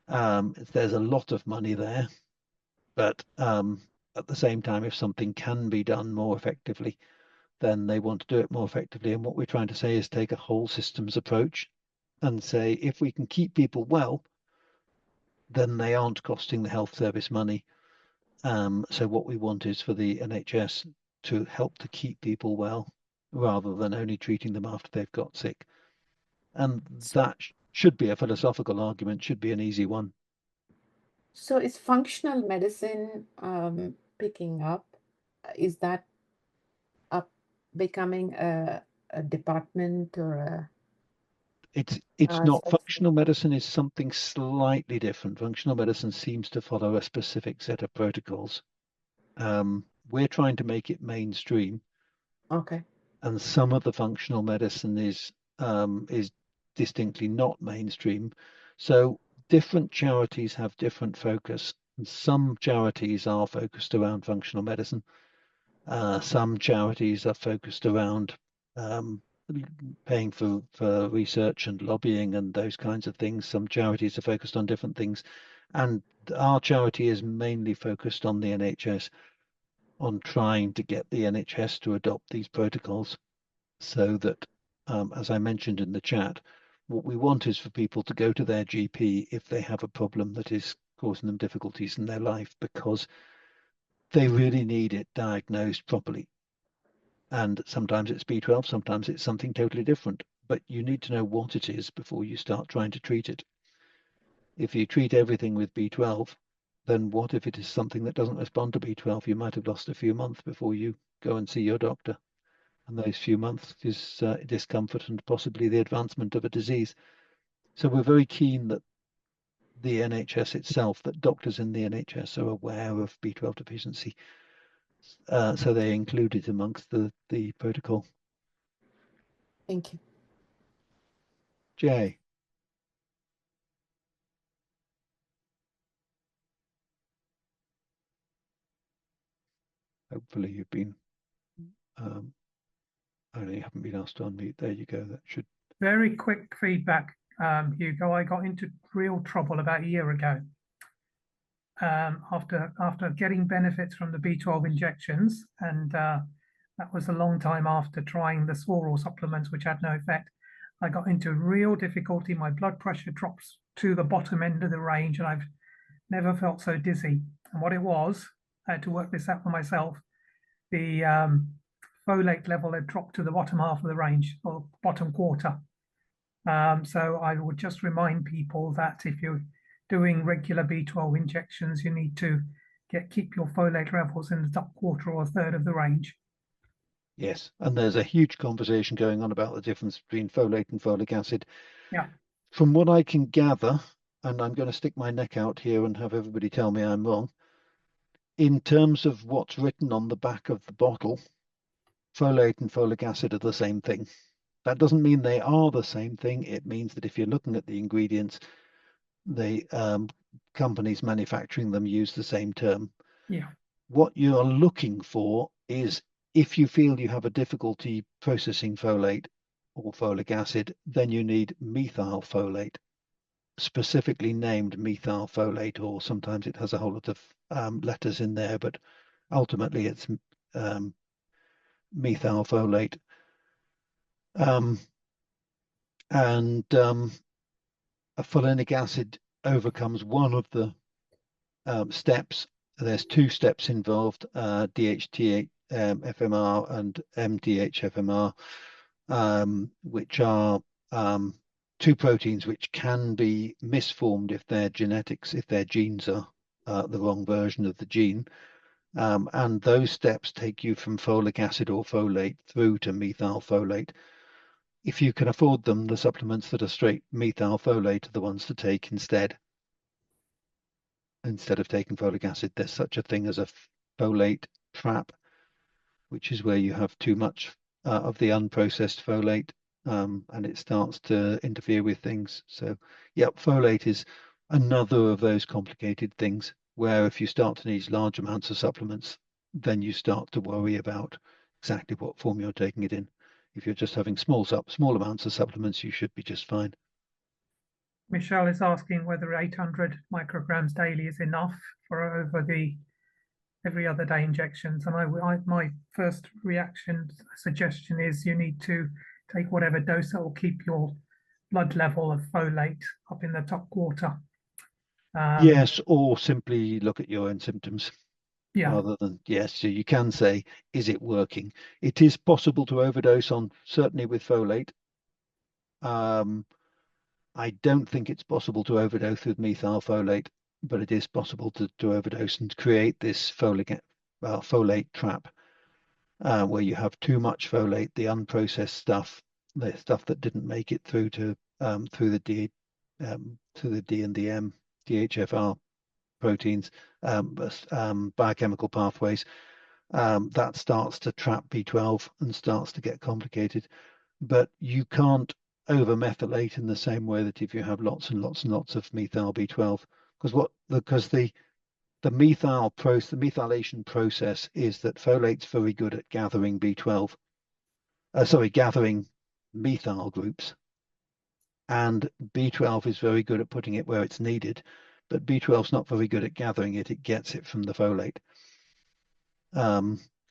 [SPEAKER 1] There's a lot of money there, but at the same time, if something can be done more effectively, then they want to do it more effectively. And what we're trying to say is take a whole systems approach and say, if we can keep people well, then they aren't costing the health service money. So what we want is for the NHS to help to keep people well rather than only treating them after they've got sick. And that should be a philosophical argument, should be an easy one.
[SPEAKER 6] So is functional medicine picking up? Is that becoming a department or a...
[SPEAKER 1] It's not. Functional medicine is something slightly different. Functional medicine seems to follow a specific set of protocols. We're trying to make it mainstream.
[SPEAKER 6] Okay.
[SPEAKER 1] And some of the functional medicine is distinctly not mainstream. So different charities have different focus. And some charities are focused around functional medicine. Some charities are focused around paying for research and lobbying and those kinds of things. Some charities are focused on different things. And our charity is mainly focused on the NHS, on trying to get the NHS to adopt these protocols so that, as I mentioned in the chat, what we want is for people to go to their GP if they have a problem that is causing them difficulties in their life, because they really need it diagnosed properly. And sometimes it's B12, sometimes it's something totally different, but you need to know what it is before you start trying to treat it. If you treat everything with B12, then what if it is something that doesn't respond to B12? You might have lost a few months before you go and see your doctor. And those few months is discomfort and possibly the advancement of a disease. So we're very keen that the NHS itself, that doctors in the NHS are aware of B12 deficiency. So they include it amongst the protocol.
[SPEAKER 6] Thank you.
[SPEAKER 1] Jay. Hopefully you've been, only you haven't been asked to unmute. There you go. That should.
[SPEAKER 7] Very quick feedback, Hugo. I got into real trouble about a year ago. After getting benefits from the B12 injections, and that was a long time after trying the oral supplements, which had no effect. I got into real difficulty. My blood pressure drops to the bottom end of the range, and I've never felt so dizzy. And what it was, I had to work this out for myself. The folate level had dropped to the bottom half of the range, or bottom quarter. So I would just remind people that if you're doing regular B12 injections, you need to keep your folate levels in the top quarter or a third of the range.
[SPEAKER 1] Yes, and there's a huge conversation going on about the difference between folate and folic acid.
[SPEAKER 7] Yeah.
[SPEAKER 1] From what I can gather, and I'm going to stick my neck out here and have everybody tell me I'm wrong. In terms of what's written on the back of the bottle, folate and folic acid are the same thing. That doesn't mean they are the same thing. It means that if you're looking at the ingredients, the companies manufacturing them use the same term.
[SPEAKER 7] Yeah.
[SPEAKER 1] What you're looking for is, if you feel you have a difficulty processing folate or folic acid, then you need methyl folate, specifically named methyl folate, or sometimes it has a whole lot of letters in there, but ultimately it's methyl folate. And a folinic acid overcomes one of the steps. There's two steps involved, DHT FMR and MTH FMR, which are two proteins which can be misformed if their genetics, if their genes are the wrong version of the gene. And those steps take you from folic acid or folate through to methyl folate. If you can afford them, the supplements that are straight methyl folate are the ones to take instead of taking folic acid. There's such a thing as a folate trap, which is where you have too much of the unprocessed folate, and it starts to interfere with things. So, yep, folate is another of those complicated things where if you start to need large amounts of supplements, then you start to worry about exactly what form you're taking it in. If you're just having small amounts of supplements, you should be just fine.
[SPEAKER 7] Michelle is asking whether 800 micrograms daily is enough for over the every other day injections. And my first suggestion is you need to take whatever dose that will keep your blood level of folate up in the top quarter.
[SPEAKER 1] Yes, or simply look at your own symptoms.
[SPEAKER 7] Yeah.
[SPEAKER 1] Rather than, yes, so you can say, is it working? It is possible to overdose on, certainly with folate. I don't think it's possible to overdose with methyl folate, but it is possible to overdose and create this folate trap, where you have too much folate, the unprocessed stuff, the stuff that didn't make it through to through the D and the M DHFR proteins, biochemical pathways, that starts to trap B12 and starts to get complicated. But you can't over-methylate in the same way that if you have lots and lots and lots of methyl B12, because the methylation process is that folate's very good at gathering B12, gathering methyl groups, and B12 is very good at putting it where it's needed, but B12 is not very good at gathering it. It gets it from the folate.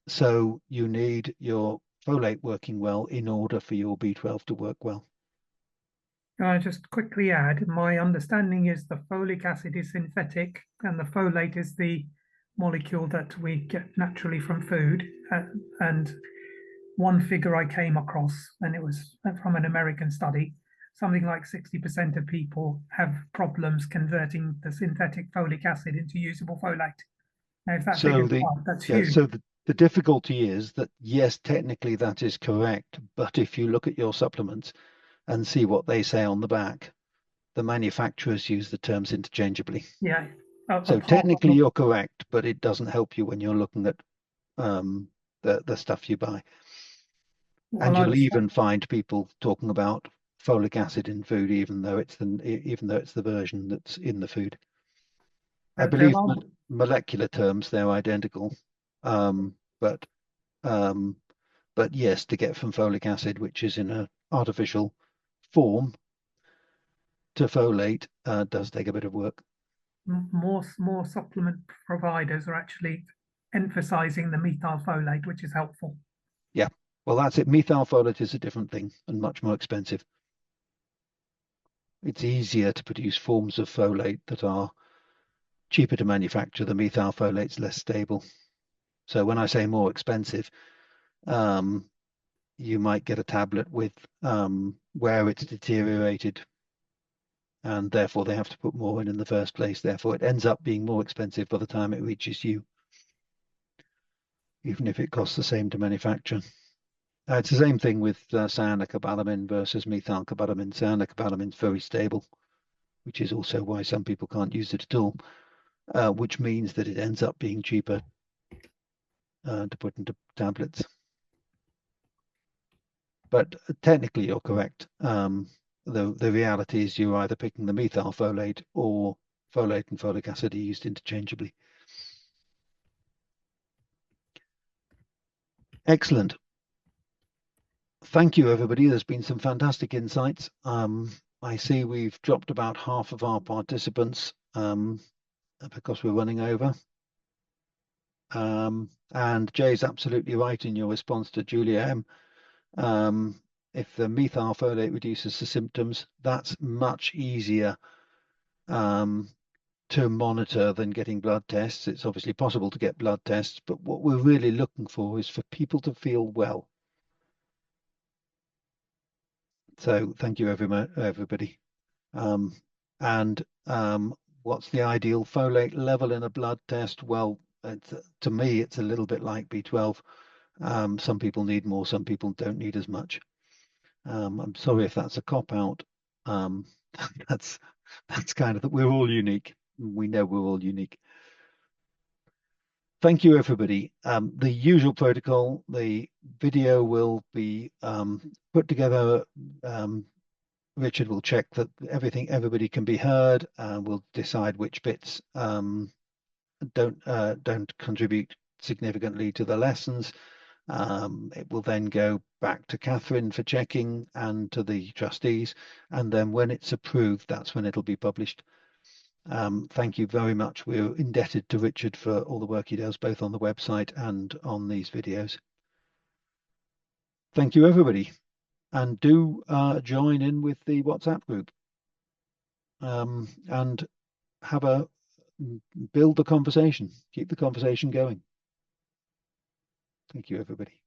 [SPEAKER 1] So you need your folate working well in order for your B12 to work well.
[SPEAKER 7] Can I just quickly add, my understanding is the folic acid is synthetic and the folate is the molecule that we get naturally from food. And one figure I came across, and it was from an American study, something like 60% of people have problems converting the synthetic folic acid into usable folate. Now, if that figure is right, that's huge.
[SPEAKER 1] So the difficulty is that, yes, technically that is correct, but if you look at your supplements and see what they say on the back, the manufacturers use the terms interchangeably.
[SPEAKER 7] Yeah.
[SPEAKER 1] So technically you're correct, but it doesn't help you when you're looking at the stuff you buy. Well, and you'll even find people talking about folic acid in food, even though it's the version that's in the food. I believe molecular terms they're identical, but yes, to get from folic acid, which is in an artificial form, to folate does take a bit of work.
[SPEAKER 7] More supplement providers are actually emphasizing the methyl folate, which is helpful.
[SPEAKER 1] Yeah, well, that's it. Methyl folate is a different thing and much more expensive. It's easier to produce forms of folate that are cheaper to manufacture. The methyl folate's less stable. So when I say more expensive, you might get a tablet with where it's deteriorated, and therefore they have to put more in the first place. Therefore, it ends up being more expensive by the time it reaches you, even if it costs the same to manufacture. It's the same thing with cyanocobalamin versus methylcobalamin. Cyanocobalamin is very stable, which is also why some people can't use it at all, which means that it ends up being cheaper to put into tablets. But technically, you're correct. The reality is you're either picking the methylfolate, or folate and folic acid are used interchangeably. Excellent. Thank you, everybody. There's been some fantastic insights. I see we've dropped about half of our participants because we're running over. And Jay's absolutely right in your response to Julia M. If the methylfolate reduces the symptoms, that's much easier to monitor than getting blood tests. It's obviously possible to get blood tests, but what we're really looking for is for people to feel well. So thank you, everybody. What's the ideal folate level in a blood test? Well, to me, it's a little bit like B12. Some people need more, some people don't need as much. I'm sorry if that's a cop-out. That's kind of that. We're all unique. We know we're all unique. Thank you, everybody. The usual protocol, the video will be put together. Richard will check that everybody can be heard, and we'll decide which bits don't contribute significantly to the lessons. It will then go back to Catherine for checking and to the trustees, and then when it's approved, that's when it'll be published. Thank you very much. We're indebted to Richard for all the work he does, both on the website and on these videos. Thank you, everybody. And do join in with the WhatsApp group and build the conversation, keep the conversation going. Thank you, everybody.